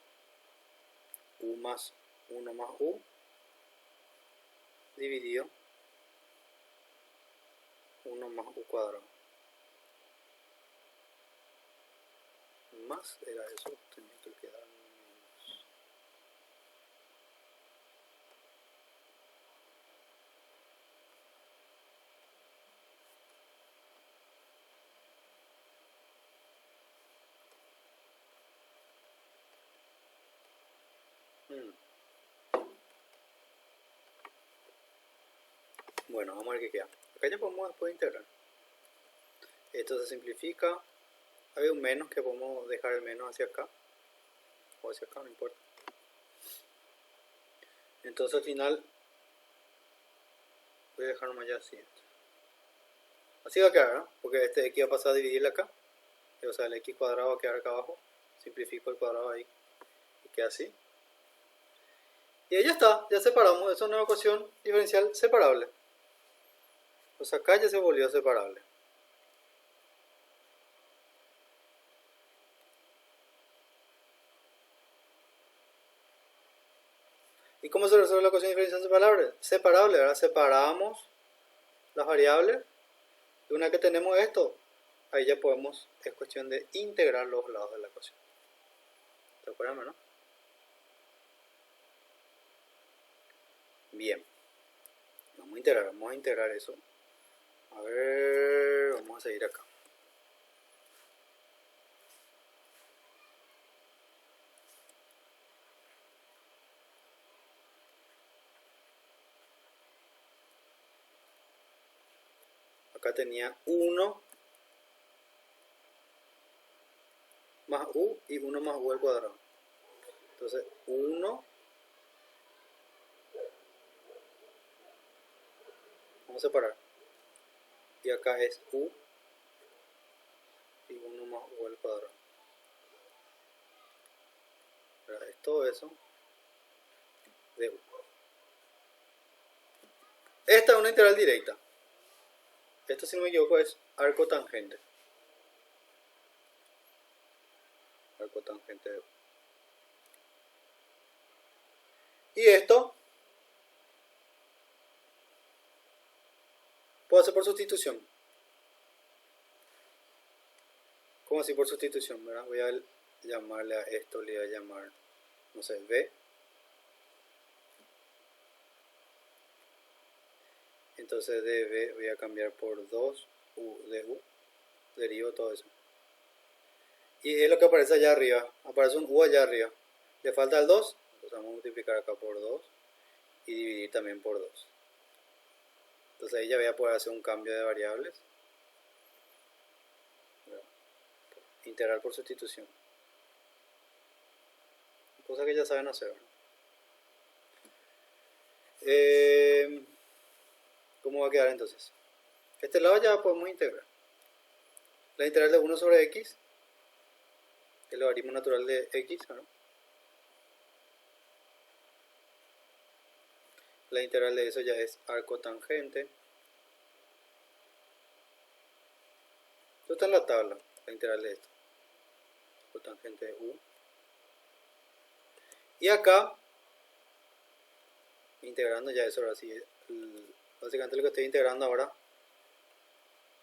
u más 1 más u dividido 1 más u cuadrado. Más era eso, tenía que quedar menos. Bueno, vamos a ver qué queda. Acá ya podemos después integrar. Esto se simplifica. Hay un menos que podemos dejar el menos hacia acá. O hacia acá, no importa. Entonces al final voy a dejar nomás ya así. Así va a quedar, ¿no? Porque este x va a pasar a dividirle acá. O sea, el x cuadrado va a quedar acá abajo. Simplifico el cuadrado ahí. Y queda así. Y ahí ya está, ya separamos. Es una ecuación diferencial separable. Pues acá ya se volvió separable. ¿Y cómo se resuelve la ecuación diferencial separable? Separable, ¿verdad? Separamos las variables. Y una que tenemos esto, ahí ya podemos, es cuestión de integrar los lados de la ecuación. ¿Te acuerdas, no? Bien. Vamos a integrar eso. A ver, vamos a seguir acá. Acá tenía 1 más u y 1 más u al cuadrado. Entonces 1, vamos a separar. Y acá es u y 1 más u al cuadrado. Es todo eso de u. Esta es una integral directa. Esto, si no me equivoco, es arco tangente. Arco tangente de u. Y esto puedo hacer por sustitución. ¿Cómo así por sustitución? ¿Verdad? Voy a llamarle a esto, le voy a llamar, no sé, b. Entonces de b voy a cambiar por 2 u de u. Derivo todo eso. Y es lo que aparece allá arriba. Aparece un u allá arriba. Le falta el 2. Entonces vamos a multiplicar acá por 2. Y dividir también por 2. Entonces ahí ya voy a poder hacer un cambio de variables. Integral por sustitución. Cosa que ya saben hacer. ¿Cómo va a quedar entonces? Este lado ya podemos integrar. La integral de 1 sobre x, el logaritmo natural de x, ¿no? La integral de eso ya es arco tangente. Esto está en la tabla, la integral de esto. Arco tangente de u. Y acá, integrando ya eso, ahora sí, básicamente lo que estoy integrando ahora,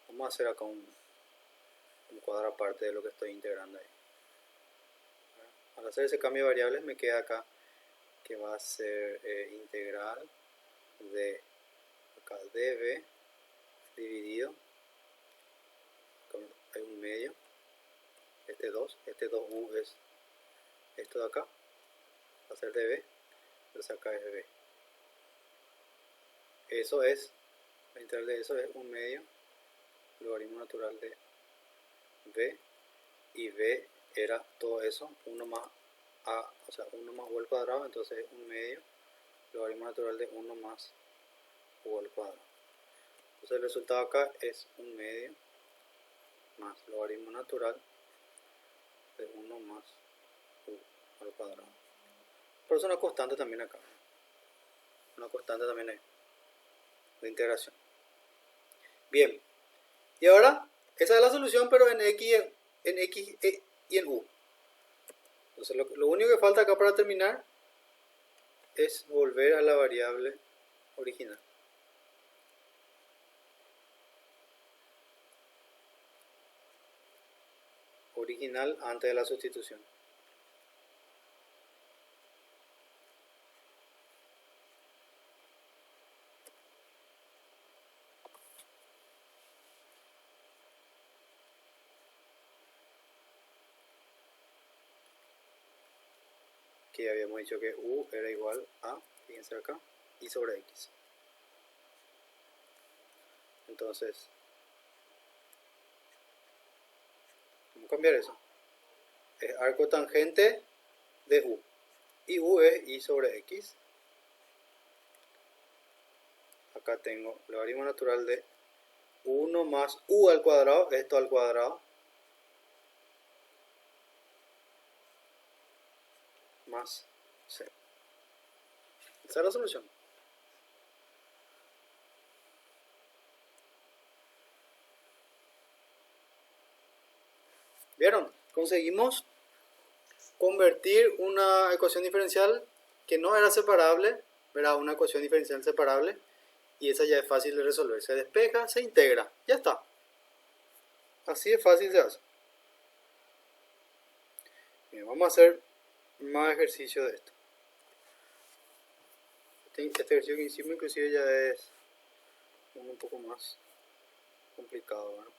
vamos a hacer acá un cuadro aparte de lo que estoy integrando ahí. Al hacer ese cambio de variables me queda acá que va a ser integral de acá db dividido, hay un medio, este 2u es esto de acá, va a ser db, entonces acá es b. Eso es, la integral de eso es un medio, logaritmo natural de b, y b era todo eso, 1 más a, o sea, 1 más u al cuadrado, entonces es un medio, logaritmo natural de 1 más u al cuadrado. Entonces el resultado acá es un medio más logaritmo natural de 1 más u al cuadrado. Por eso una constante también acá. Una constante también hay de integración. Bien. Y ahora, esa es la solución, pero en x y en u. Entonces lo único que falta acá para terminar es volver a la variable original. Original antes de la sustitución. Que habíamos dicho que u era igual a, fíjense acá, y sobre x. Entonces, vamos a cambiar eso. Es arco tangente de U. Y U es I sobre X. Acá tengo el logaritmo natural de 1 más U al cuadrado, esto al cuadrado, más C. Esa es la solución. ¿Vieron? Conseguimos convertir una ecuación diferencial que no era separable, era una ecuación diferencial separable, y esa ya es fácil de resolver. Se despeja, se integra, ya está. Así de fácil se hace. Bien, vamos a hacer más ejercicio de esto. Este ejercicio que hicimos inclusive ya es un poco más complicado, ¿no?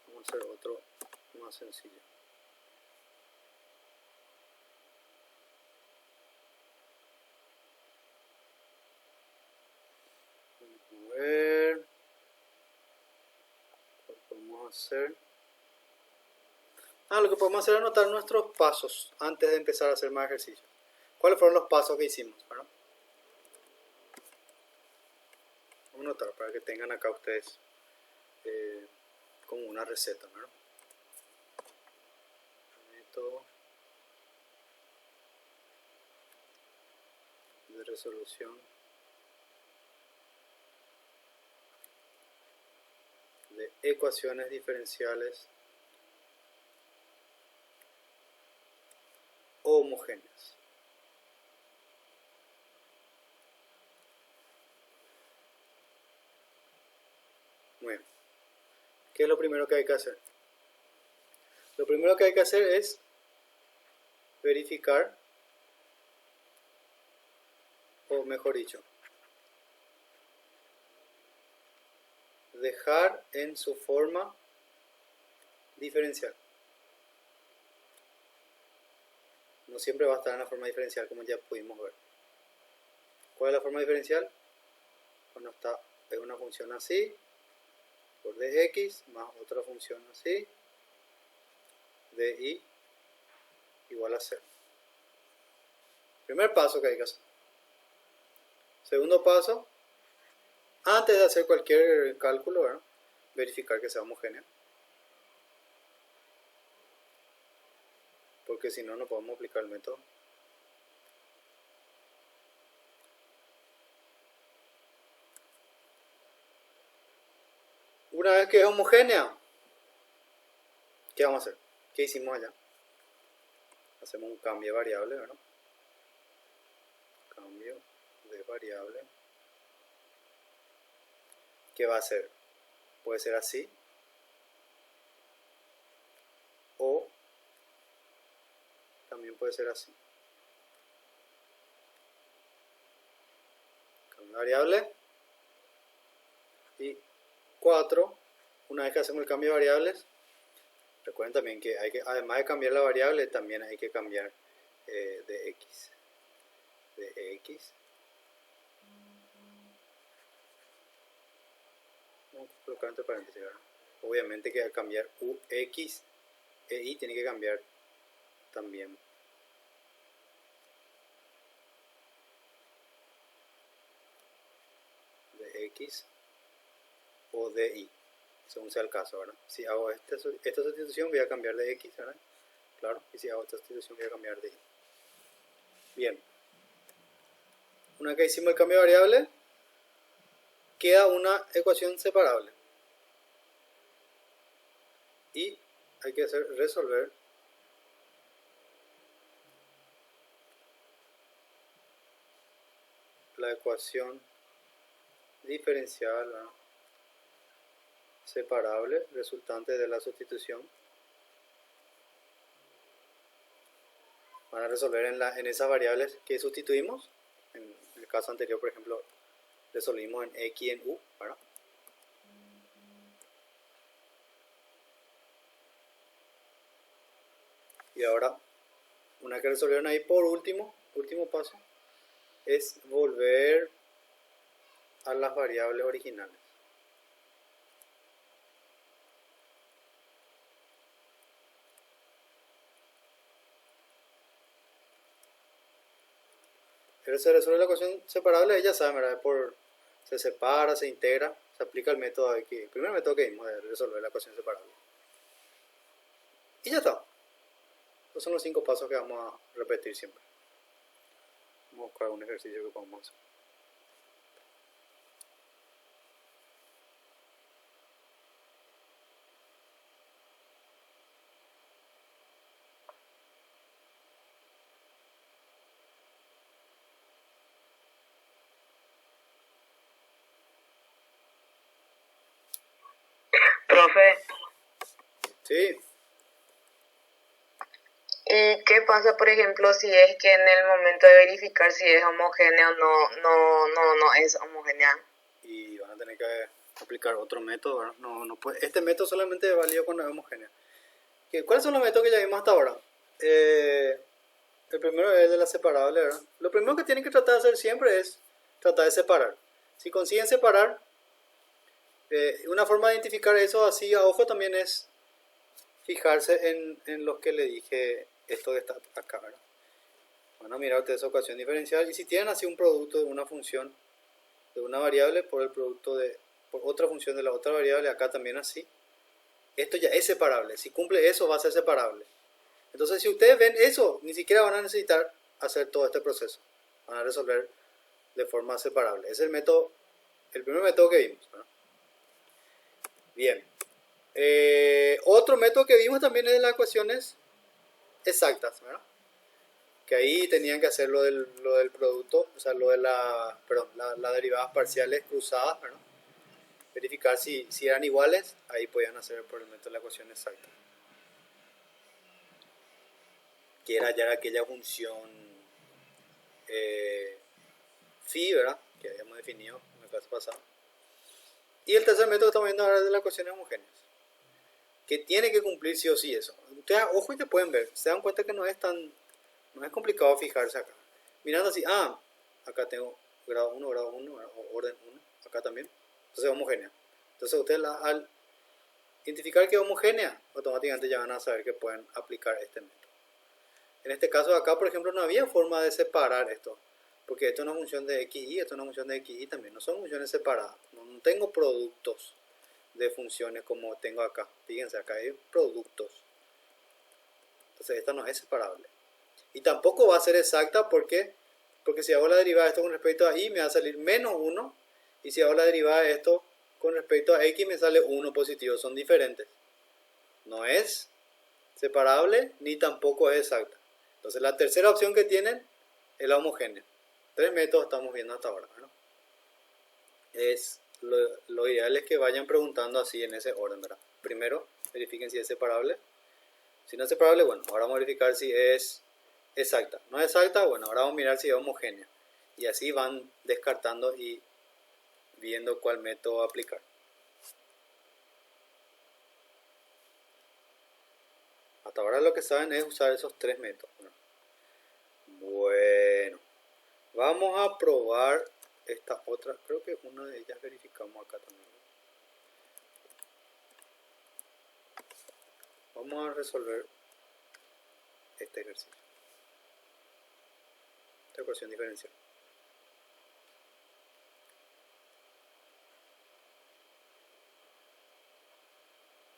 Vamos a hacer otro más sencillo. Vamos a ver. ¿Qué podemos hacer? Lo que podemos hacer es anotar nuestros pasos antes de empezar a hacer más ejercicios. ¿Cuáles fueron los pasos que hicimos? Bueno, vamos a anotar para que tengan acá ustedes como una receta, ¿no? Método de resolución de ecuaciones diferenciales homogéneas. Muy bien. ¿Qué es lo primero que hay que hacer? Lo primero que hay que hacer es verificar, o mejor dicho, dejar en su forma diferencial. No siempre va a estar en la forma diferencial, como ya pudimos ver. ¿Cuál es la forma diferencial? Bueno, es una función así, por dx, más otra función así, di igual a 0. Primer paso que hay que hacer. Segundo paso, antes de hacer cualquier cálculo, ¿verdad? Verificar que sea homogéneo. Porque si no, no podemos aplicar el método. Una vez que es homogénea, ¿qué vamos a hacer? ¿Qué hicimos allá? Hacemos un cambio de variable, ¿verdad? Cambio de variable. ¿Qué va a hacer? Puede ser así. O también puede ser así. Cambio de variable. Y 4, una vez que hacemos el cambio de variables, recuerden también que además de cambiar la variable, también hay que cambiar de x. De x. Vamos a colocar entre paréntesis, ¿verdad? Obviamente que al cambiar ux e y tiene que cambiar también de x o de y, según sea el caso, ¿verdad? Si hago esta sustitución voy a cambiar de x, ¿verdad? Claro, y si hago esta sustitución voy a cambiar de y. Bien, una vez que hicimos el cambio de variable, queda una ecuación separable y hay que resolver la ecuación diferencial, ¿verdad? Separable resultante de la sustitución. Van a resolver en esas variables que sustituimos. En el caso anterior, por ejemplo, resolvimos en x y en u, ¿verdad? Y ahora, una vez que resolvieron ahí, por último paso es volver a las variables originales. Pero se resuelve la ecuación separable, ella sabe, ¿verdad? Se separa, se integra, se aplica el método aquí, el primer método que vimos de resolver la ecuación separable. Y ya está. Estos son los 5 pasos que vamos a repetir siempre. Vamos a buscar un ejercicio que podamos hacer. Profe, Sí, ¿y qué pasa, por ejemplo, si es que en el momento de verificar si es homogéneo no es homogénea? y van a tener que aplicar otro método, ¿verdad? No puede, este método solamente es válido cuando es homogéneo. ¿Cuáles son los métodos que ya vimos hasta ahora? El primero es el de la separable, ¿verdad? Lo primero que tienen que tratar de hacer siempre es tratar de separar. Si consiguen separar, una forma de identificar eso así a ojo también es fijarse en los que le dije, esto que está acá, ¿verdad? Van a mirar ustedes esa ecuación diferencial y si tienen así un producto de una función de una variable por el producto por otra función de la otra variable, acá también así, esto ya es separable. Si cumple eso va a ser separable. Entonces si ustedes ven eso, ni siquiera van a necesitar hacer todo este proceso. Van a resolver de forma separable. Es el primer método que vimos, ¿verdad? Bien. Otro método que vimos también es de las ecuaciones exactas, ¿verdad? Que ahí tenían que hacer lo del producto, o sea, lo de las derivadas parciales cruzadas, ¿verdad? Verificar si eran iguales, ahí podían hacer por el método de la ecuación exacta. Que era ya aquella función phi, ¿verdad? Que habíamos definido en la clase pasada. Y el tercer método que estamos viendo ahora es de las ecuaciones homogéneas. Que tiene que cumplir sí o sí eso. Ustedes, ojo, ya pueden ver, se dan cuenta que no es complicado fijarse acá. Mirando así, acá tengo grado 1, o orden 1, acá también. Entonces es homogénea. Entonces ustedes al identificar que es homogénea, automáticamente ya van a saber que pueden aplicar este método. En este caso acá, por ejemplo, no había forma de separar esto. Porque esto es una función de xy, esto es una función de xy también. No son funciones separadas. No tengo productos de funciones como tengo acá. Fíjense, acá hay productos. Entonces esta no es separable. Y tampoco va a ser exacta porque si hago la derivada de esto con respecto a y me va a salir menos 1. Y si hago la derivada de esto con respecto a x me sale 1 positivo. Son diferentes. No es separable ni tampoco es exacta. Entonces la tercera opción que tienen es la homogénea. 3 métodos estamos viendo hasta ahora, ¿verdad? Lo ideal es que vayan preguntando así en ese orden, ¿verdad? Primero verifiquen si es separable. Si no es separable, bueno, ahora vamos a verificar si es exacta. No es exacta, bueno, ahora vamos a mirar si es homogénea. Y así van descartando y viendo cuál método aplicar. Hasta ahora lo que saben es usar esos 3 métodos, ¿verdad? Bueno, vamos a probar esta otra. Creo que una de ellas verificamos acá también. Vamos a resolver este ejercicio. Esta ecuación diferencial.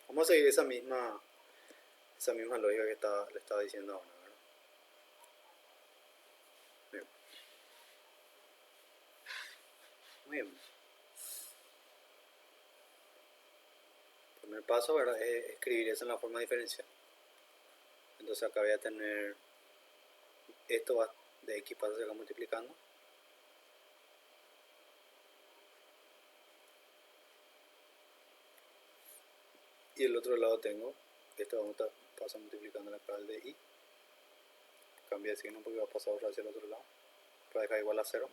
Vamos a seguir esa misma lógica que le estaba diciendo ahora, ¿verdad? Bien. Muy bien. El primer paso, ¿verdad?, es escribir eso en la forma diferencial. Entonces acá voy a tener esto de x pasa a ser multiplicando. Y el otro lado tengo, esto vamos a pasar multiplicando la clave de y. Cambia de signo porque va a pasar hacia el otro lado. Para dejar igual a 0.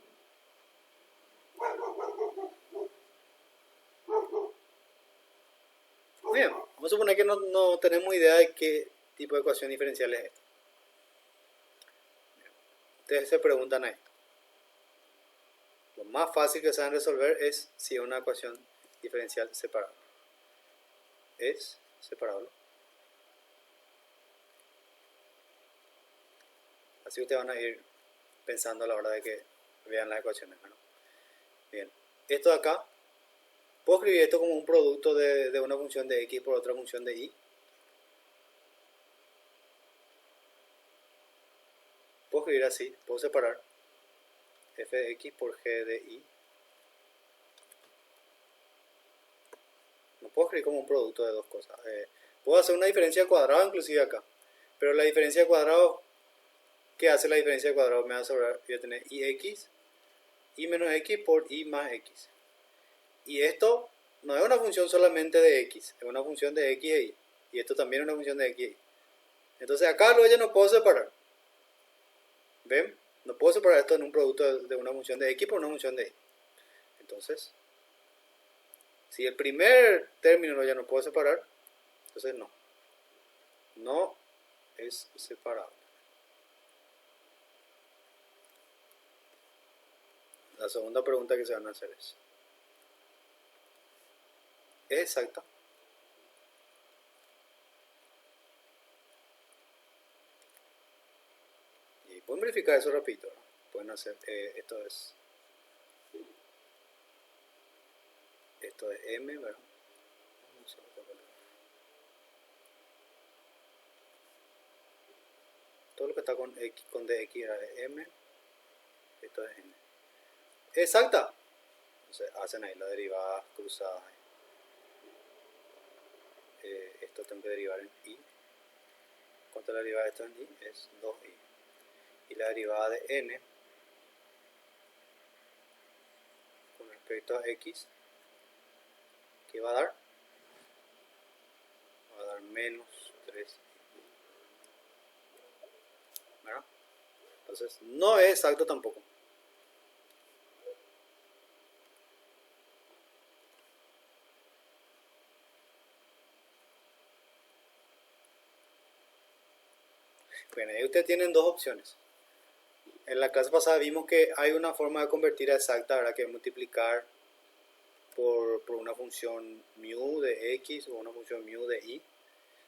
Bien, vamos a suponer que no tenemos idea de qué tipo de ecuación diferencial es esta. Ustedes se preguntan ahí. Lo más fácil que saben resolver es si es una ecuación diferencial separable. Es separable. Así ustedes van a ir pensando a la hora de que Vean las ecuaciones, ¿no? Bien, esto de acá, puedo escribir esto como un producto de una función de x por otra función de y. Puedo escribir así, puedo separar f de x por g de y. No puedo escribir como un producto de dos cosas. Puedo hacer una diferencia de cuadrado inclusive acá. Pero la diferencia de cuadrado, ¿qué hace la diferencia de cuadrado? Me va a sobrar, voy a tener ix, y menos x por y más x. Y esto no es una función solamente de x, es una función de x e y. Y esto también es una función de x e y. Entonces acá luego ya no puedo separar. ¿Ven? No puedo separar esto en un producto de una función de x por una función de y. Entonces, si el primer término ya no puedo separar, entonces no. No es separable. La segunda pregunta que se van a hacer es exacta? Y pueden verificar eso rapidito, ¿no? Pueden hacer, esto es m, ¿verdad? Todo lo que está con x, con dx era de m, esto es n. Exacta. Entonces hacen ahí la derivada cruzada. Esto tengo que derivar en y. ¿Cuánto es la derivada de esto en y? Es 2y. Y la derivada de n con respecto a x, ¿qué va a dar? Va a dar menos 3. ¿Verdad? Entonces no es exacto tampoco. Bueno, ahí ustedes tienen dos opciones. En la clase pasada vimos que hay una forma de convertir a exacta, ¿verdad? Que es multiplicar por una función mu de x o una función mu de y,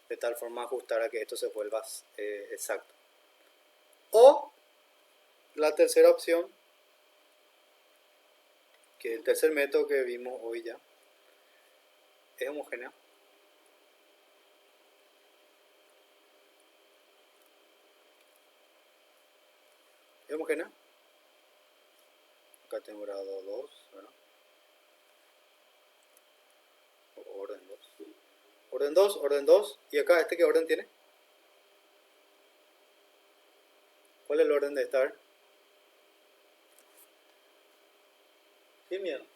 de tal forma ajustar a que esto se vuelva exacto. O la tercera opción, que el tercer método que vimos hoy ya, es homogénea. ¿Es homogénea? Acá tengo grado 2, ¿verdad? O orden 2. Orden 2. ¿Y acá este qué orden tiene? ¿Cuál es el orden de estar? Sin miedo.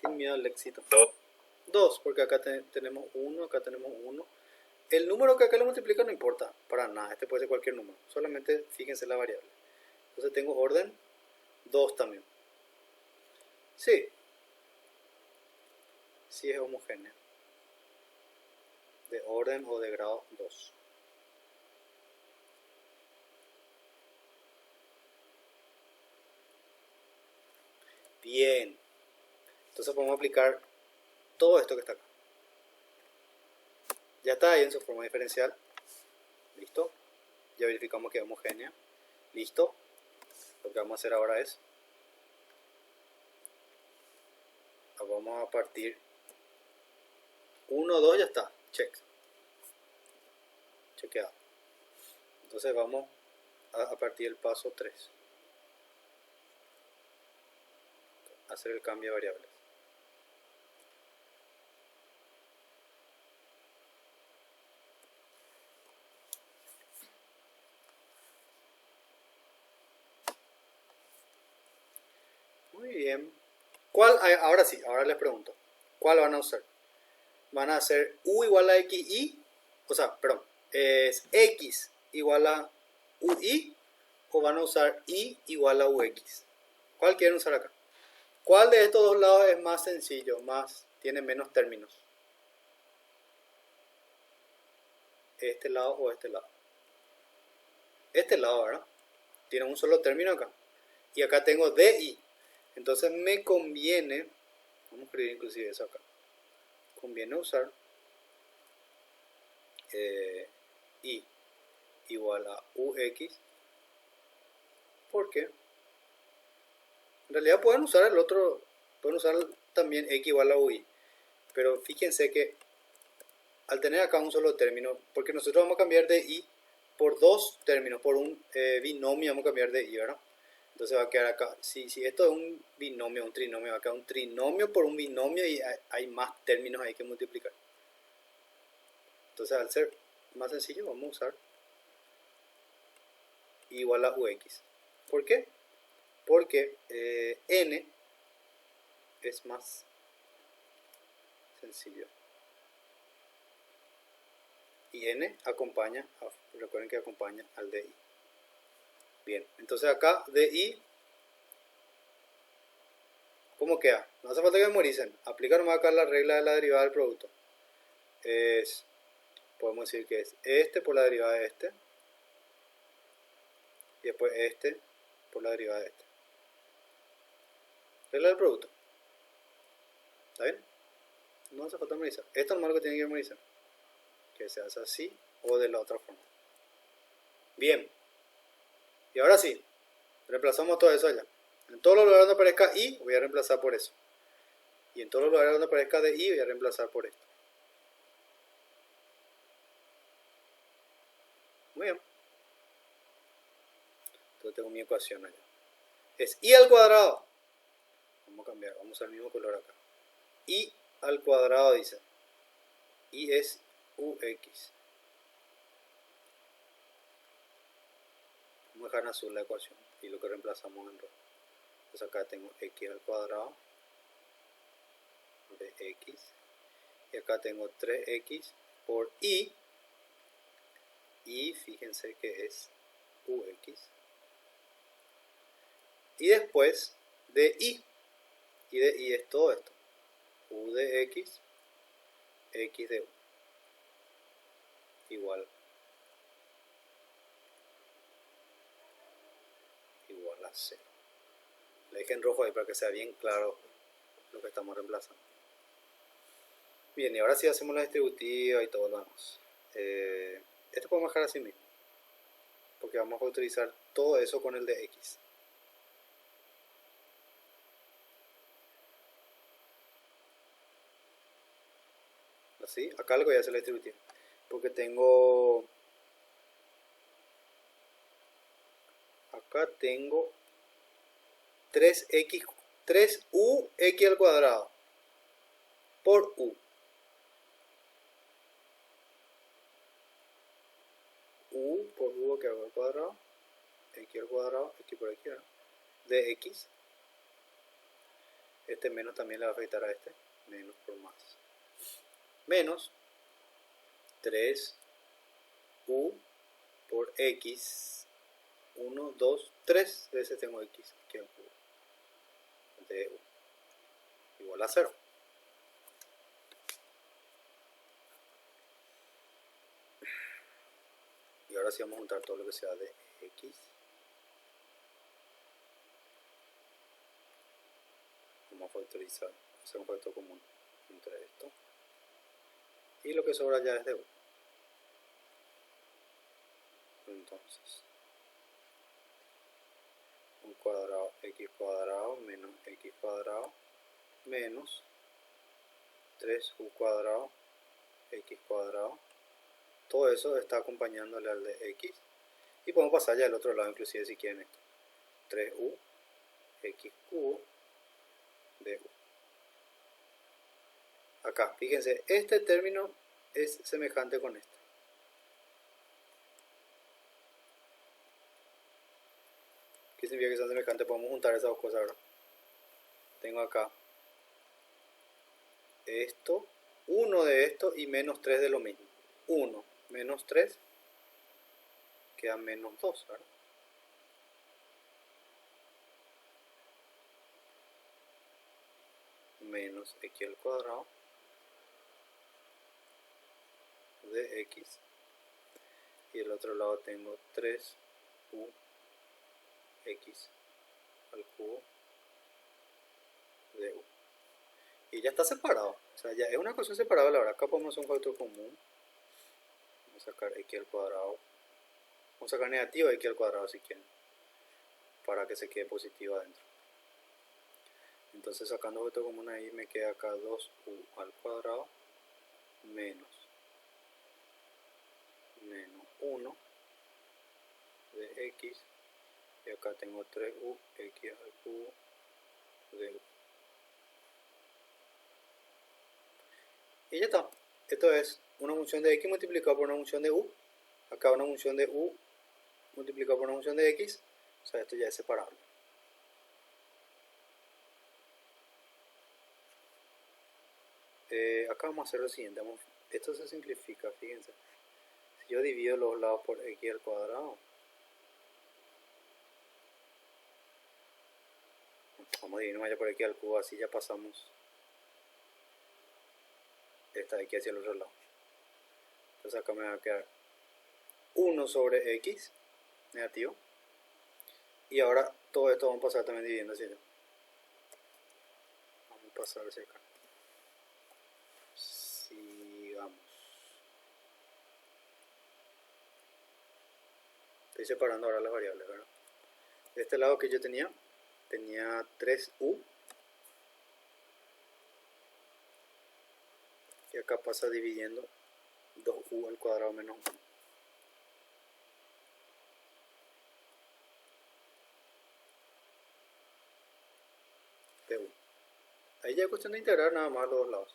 Sin miedo al éxito. 2, porque acá tenemos 1, acá tenemos 1. El número que acá le multiplica no importa para nada, este puede ser cualquier número, solamente fíjense la variable. Entonces tengo orden 2 también. Sí, sí es homogénea, de orden o de grado 2. Bien, entonces podemos aplicar todo esto que está acá. Ya está ahí en su forma diferencial. Listo. Ya verificamos que es homogénea. Listo. Lo que vamos a hacer ahora es, vamos a partir 1, 2, ya está. Check. Chequeado. Entonces vamos a partir del paso 3. Hacer el cambio de variables. Muy bien. ¿Cuál? Ahora sí, ahora les pregunto. ¿Cuál van a usar? ¿Van a hacer u igual a xy? O sea, perdón. ¿Es x igual a ui? ¿O van a usar y igual a ux? ¿Cuál quieren usar acá? ¿Cuál de estos dos lados es más sencillo? Tiene menos términos. ¿Este lado o este lado? Este lado, ¿verdad? Tiene un solo término acá. Y acá tengo di. Entonces me conviene, vamos a escribir inclusive eso acá, conviene usar y igual a ux, porque En realidad pueden usar el otro, pueden usar también x igual a ui. Pero fíjense que al tener acá un solo término, porque nosotros vamos a cambiar de i por dos términos, por un binomio vamos a cambiar de i, ¿verdad? Entonces va a quedar acá, si esto es un binomio, un trinomio, va a quedar un trinomio por un binomio y hay más términos ahí que multiplicar. Entonces al ser más sencillo vamos a usar i igual a ux. ¿Por qué? Porque n es más sencillo. Y n acompaña, recuerden que acompaña al di. Bien, entonces acá di, ¿cómo queda? No hace falta que memoricen. Aplica nomás acá la regla de la derivada del producto. Podemos decir que es este por la derivada de este. Y después este por la derivada de este. Regla del producto. ¿Está bien? No hace falta memorizar. Esto nomás es lo que tienen que memorizar. Que se hace así o de la otra forma. Bien. Y ahora sí, reemplazamos todo eso allá. En todos los lugares donde aparezca i, voy a reemplazar por eso. Y en todos los lugares donde aparezca di, voy a reemplazar por esto. Muy bien. Entonces tengo mi ecuación allá. Es i al cuadrado. Vamos a cambiar, vamos a usar el mismo color acá. I al cuadrado dice. I es ux. Vamos a dejar en azul la ecuación y lo que reemplazamos en rojo. Entonces acá tengo x al cuadrado de x. Y acá tengo 3x por i. Y fíjense que es ux. Y después de i. Y de i es todo esto. U de x, x de u. Igual a 0. Le dejé en rojo ahí para que sea bien claro lo que estamos reemplazando. Bien, y ahora sí hacemos la distributiva y todo lo demás. Esto podemos dejar así mismo, porque vamos a utilizar todo eso con el de x. Así, acá lo voy a hacer la distributiva, porque tengo, acá tengo 3x, 3u x al cuadrado por u. U por u que hago al cuadrado, x al cuadrado, x por x, ¿no? De x. Este menos también le va a afectar a este, menos por más. Menos 3u por x, 1, 2, 3 veces tengo x aquí al cubo de u igual a 0. Y ahora sí vamos a juntar todo lo que sea de x. Vamos a factorizar, hacer un factor común entre esto. Y lo que sobra ya es de u. Entonces, un cuadrado x cuadrado menos x cuadrado menos 3u cuadrado x cuadrado. Todo eso está acompañándole al de x. Y podemos pasar ya al otro lado, inclusive si quieren esto. 3u x cubo de u. Acá, fíjense, este término es semejante con este. ¿Qué significa que son semejantes? Podemos juntar esas dos cosas ahora. Tengo acá esto, 1 de esto y menos 3 de lo mismo. 1 menos 3 queda menos 2, ¿verdad? Menos x al cuadrado de x. Y del otro lado tengo 3u x al cubo de u. Y ya está separado. O sea, ya es una cosa separable. Ahora acá podemos hacer un factor común. Vamos a sacar x al cuadrado. Vamos a sacar negativo x al cuadrado si quieren, para que se quede positivo adentro. Entonces sacando otro común ahí me queda acá 2u al cuadrado menos 1 de x, y acá tengo 3u x al cubo de u. Y ya está. Esto es una función de x multiplicada por una función de u. Acá una función de u multiplicada por una función de x. O sea, esto ya es separable. Acá vamos a hacer lo siguiente. Esto se simplifica, fíjense. Si yo divido los lados por x al cuadrado, vamos a dividir ya por x al cubo, así ya pasamos esta de aquí hacia el otro lado. Entonces acá me va a quedar 1 sobre x negativo, y ahora todo esto vamos a pasar también dividiendo hacia allá. Vamos a pasar hacia acá. Sigamos. Estoy separando ahora las variables, ¿verdad? De este lado que yo tenía 3u, y acá pasa dividiendo 2u al cuadrado menos 1. de u. Ahí ya es cuestión de integrar nada más los dos lados,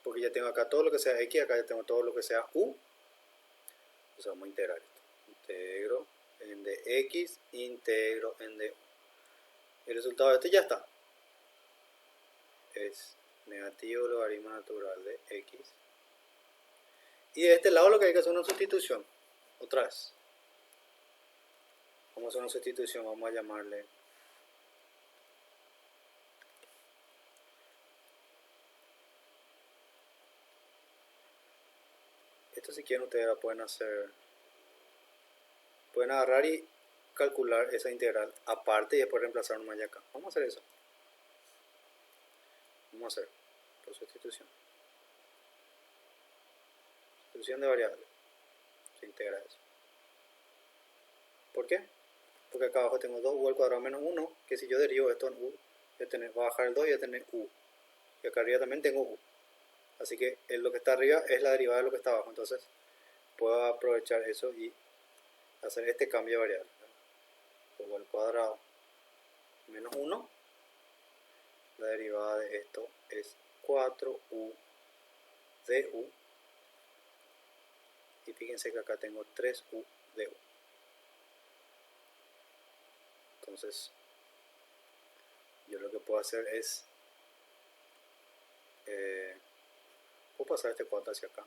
porque ya tengo acá todo lo que sea x, acá ya tengo todo lo que sea u. Entonces vamos a integrar esto. Integro en de x, integro en de u. El resultado de esto ya está. Es negativo logaritmo natural de x. Y de este lado lo que hay que hacer es una sustitución. Otra vez. Vamos a hacer una sustitución. Vamos a llamarle esto, si quieren ustedes la pueden hacer. Pueden agarrar y calcular esa integral aparte y después reemplazar nomás ya acá. Vamos a hacer eso. Vamos a hacer por sustitución. Sustitución de variables. Se integra eso. ¿Por qué? Porque acá abajo tengo 2u al cuadrado menos 1, que si yo derivo esto en u, va a bajar el 2 y voy a tener u. Y acá arriba también tengo u. Así que lo que está arriba es la derivada de lo que está abajo. Entonces puedo aprovechar eso y hacer este cambio de variable. U al cuadrado menos 1. La derivada de esto es 4u de u. Y fíjense que acá tengo 3u de u. Entonces yo lo que puedo hacer es puedo pasar este 4 hacia acá.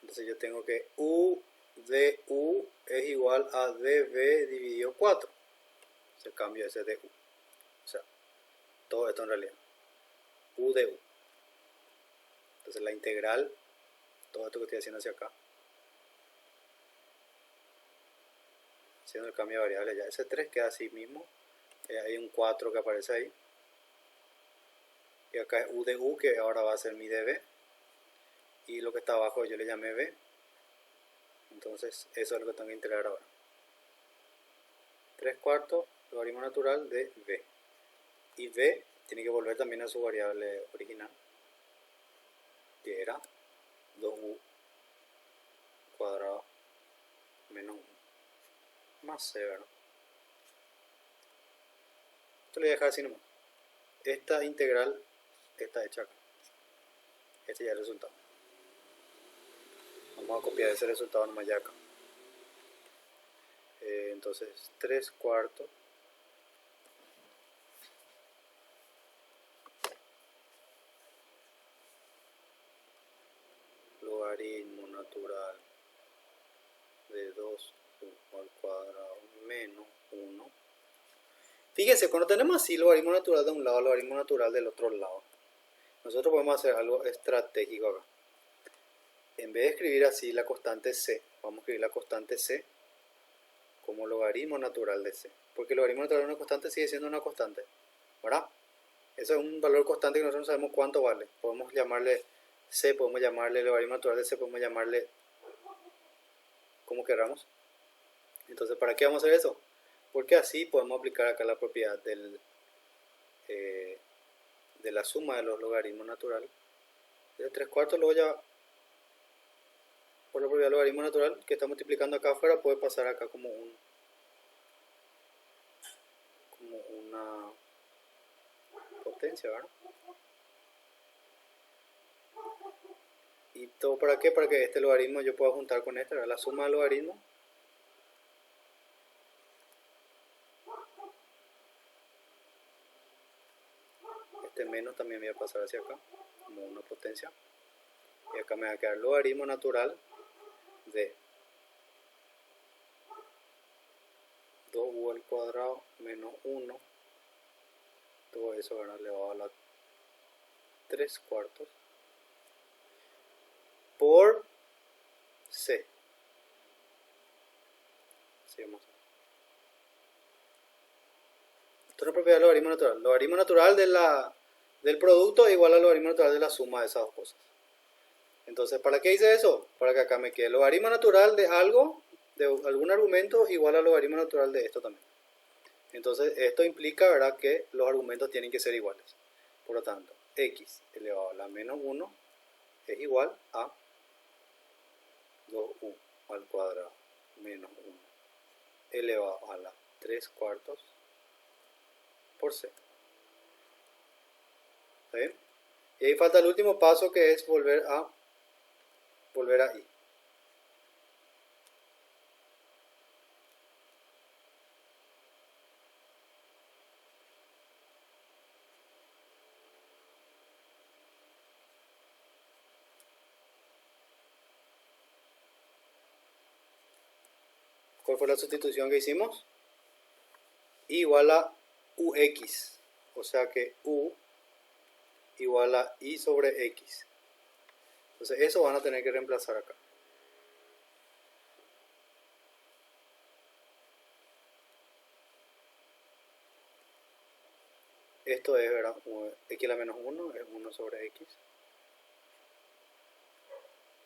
Entonces yo tengo que u de u es igual a dv dividido 4. Se cambia ese de u. O sea, todo esto en realidad. U de u. Entonces la integral, todo esto que estoy haciendo hacia acá, haciendo el cambio de variable ya. Ese 3 queda así mismo. Hay un 4 que aparece ahí. Y acá es u de u, que ahora va a ser mi dv. Y lo que está abajo yo le llamé b. Entonces eso es lo que tengo que integrar ahora. 3/4 logaritmo natural de b. Y b tiene que volver también a su variable original, que era 2u cuadrado menos 1 más c, ¿verdad? Esto le voy a dejar así nomás. Esta integral está hecha acá. Este ya es el resultado. Vamos a copiar ese resultado nomás ya acá. Entonces 3/4 logaritmo natural de 2u al cuadrado menos 1. Fíjense, cuando tenemos así logaritmo natural de un lado, logaritmo natural del otro lado, nosotros podemos hacer algo estratégico acá. En vez de escribir así la constante c, vamos a escribir la constante c como logaritmo natural de c. Porque el logaritmo natural de una constante sigue siendo una constante, ¿verdad? Eso es un valor constante que nosotros no sabemos cuánto vale. Podemos llamarle c, podemos llamarle logaritmo natural de c, podemos llamarle como queramos. Entonces, ¿para qué vamos a hacer eso? Porque así podemos aplicar acá la propiedad de la suma de los logaritmos naturales. De 3/4 luego ya, por la propiedad del logaritmo natural que está multiplicando acá afuera, puede pasar acá como una potencia, ¿verdad? ¿Y todo para qué? Para que este logaritmo yo pueda juntar con este, ¿verdad? La suma del logaritmo. Este menos también voy a pasar hacia acá, como una potencia. Y acá me va a quedar logaritmo natural de 2u al cuadrado menos 1. Todo eso ahora elevado a la 3/4 por c. Sigamos. Esto es una propiedad del logaritmo natural. Logaritmo natural del producto es igual al logaritmo natural de la suma de esas dos cosas. Entonces, ¿para qué hice eso? Para que acá me quede el logaritmo natural de algo, de algún argumento, igual al logaritmo natural de esto también. Entonces, esto implica, ¿verdad?, que los argumentos tienen que ser iguales. Por lo tanto, x elevado a la menos 1 es igual a 2u al cuadrado menos 1 elevado a la 3/4 por c. ¿Está bien? Y ahí falta el último paso, que es volver a i. ¿Cuál fue la sustitución que hicimos? I igual a ux, o sea que u igual a i sobre x. Entonces eso van a tener que reemplazar acá. Esto es, ¿verdad?, x a la menos 1 es 1 sobre x.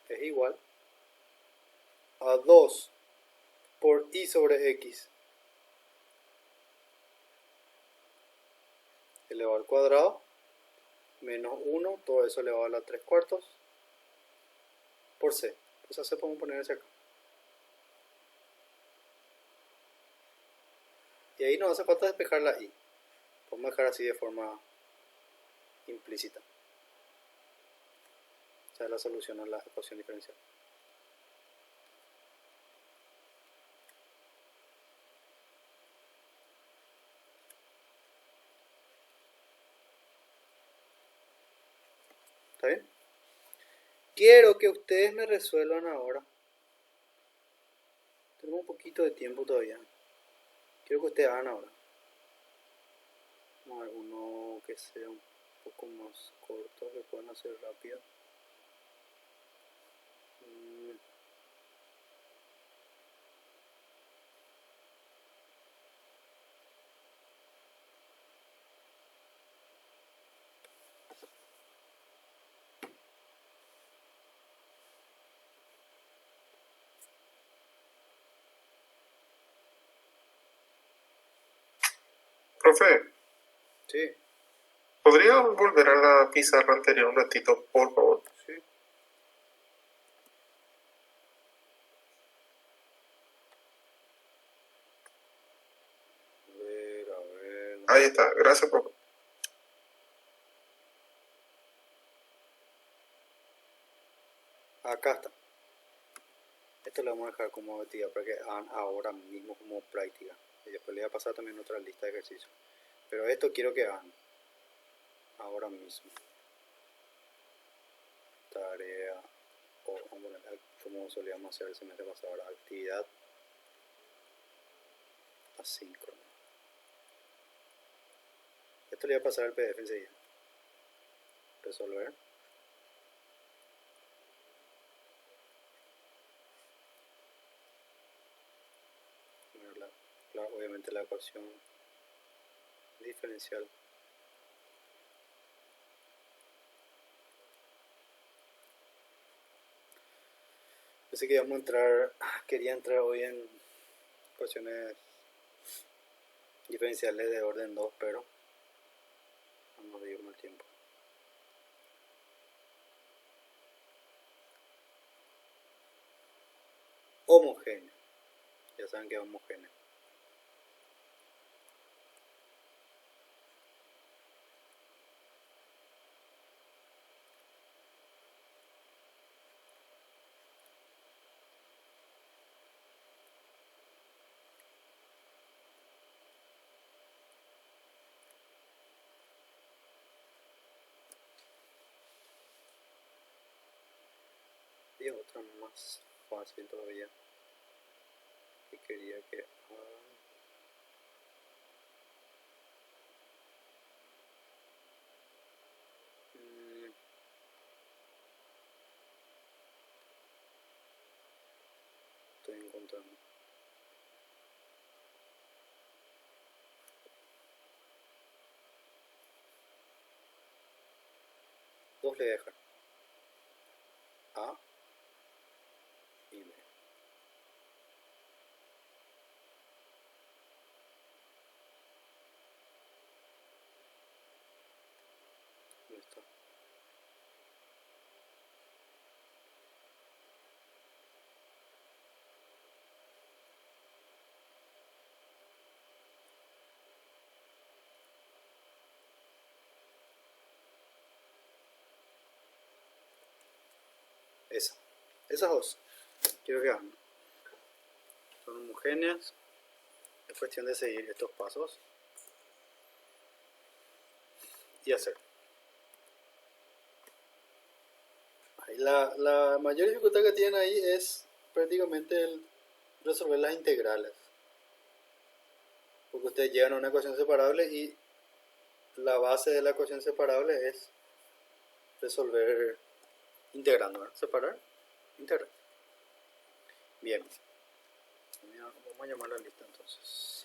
Es igual a 2 por i sobre x elevado al cuadrado menos 1, todo eso elevado a la 3/4 por c. Pues así podemos poner hacia acá. Y ahí no hace falta despejar la i. Podemos dejar así de forma implícita. O sea, la solución a la ecuación diferencial. ¿Está bien? Quiero que ustedes me resuelvan ahora. Tenemos un poquito de tiempo todavía. Quiero que ustedes hagan ahora. Vamos a ver uno que sea un poco más corto, que puedan hacer rápido. Profe, Sí, ¿podría volver a la pizarra anterior un ratito, por favor? sí. A ver. Ahí está, gracias, profe. Acá está. Esto lo vamos a dejar como actividad para que hagan ahora mismo como práctica. Y después le voy a pasar también otra lista de ejercicios. Pero esto quiero que hagan ahora mismo. Tarea, o como solíamos hacer el semestre pasado, ahora actividad asíncrona. Esto le voy a pasar al PDF enseguida. Resolver. Obviamente la ecuación diferencial. Pensé que quería entrar hoy en ecuaciones diferenciales de orden 2, pero vamos a dividir el tiempo. Homogéneo. Ya saben que es homogéneo. Y otra más fácil todavía que quería que hagan. Estoy encontrando. Dos le dejan A y B. Listo. Esas dos quiero que hagan. Son homogéneas. Es cuestión de seguir estos pasos y hacer. Ahí la mayor dificultad que tienen ahí es prácticamente el resolver las integrales, porque ustedes llegan a una ecuación separable y la base de la ecuación separable es resolver integrando, ¿verdad? Separar, integrar. Bien, vamos a llamar la lista entonces.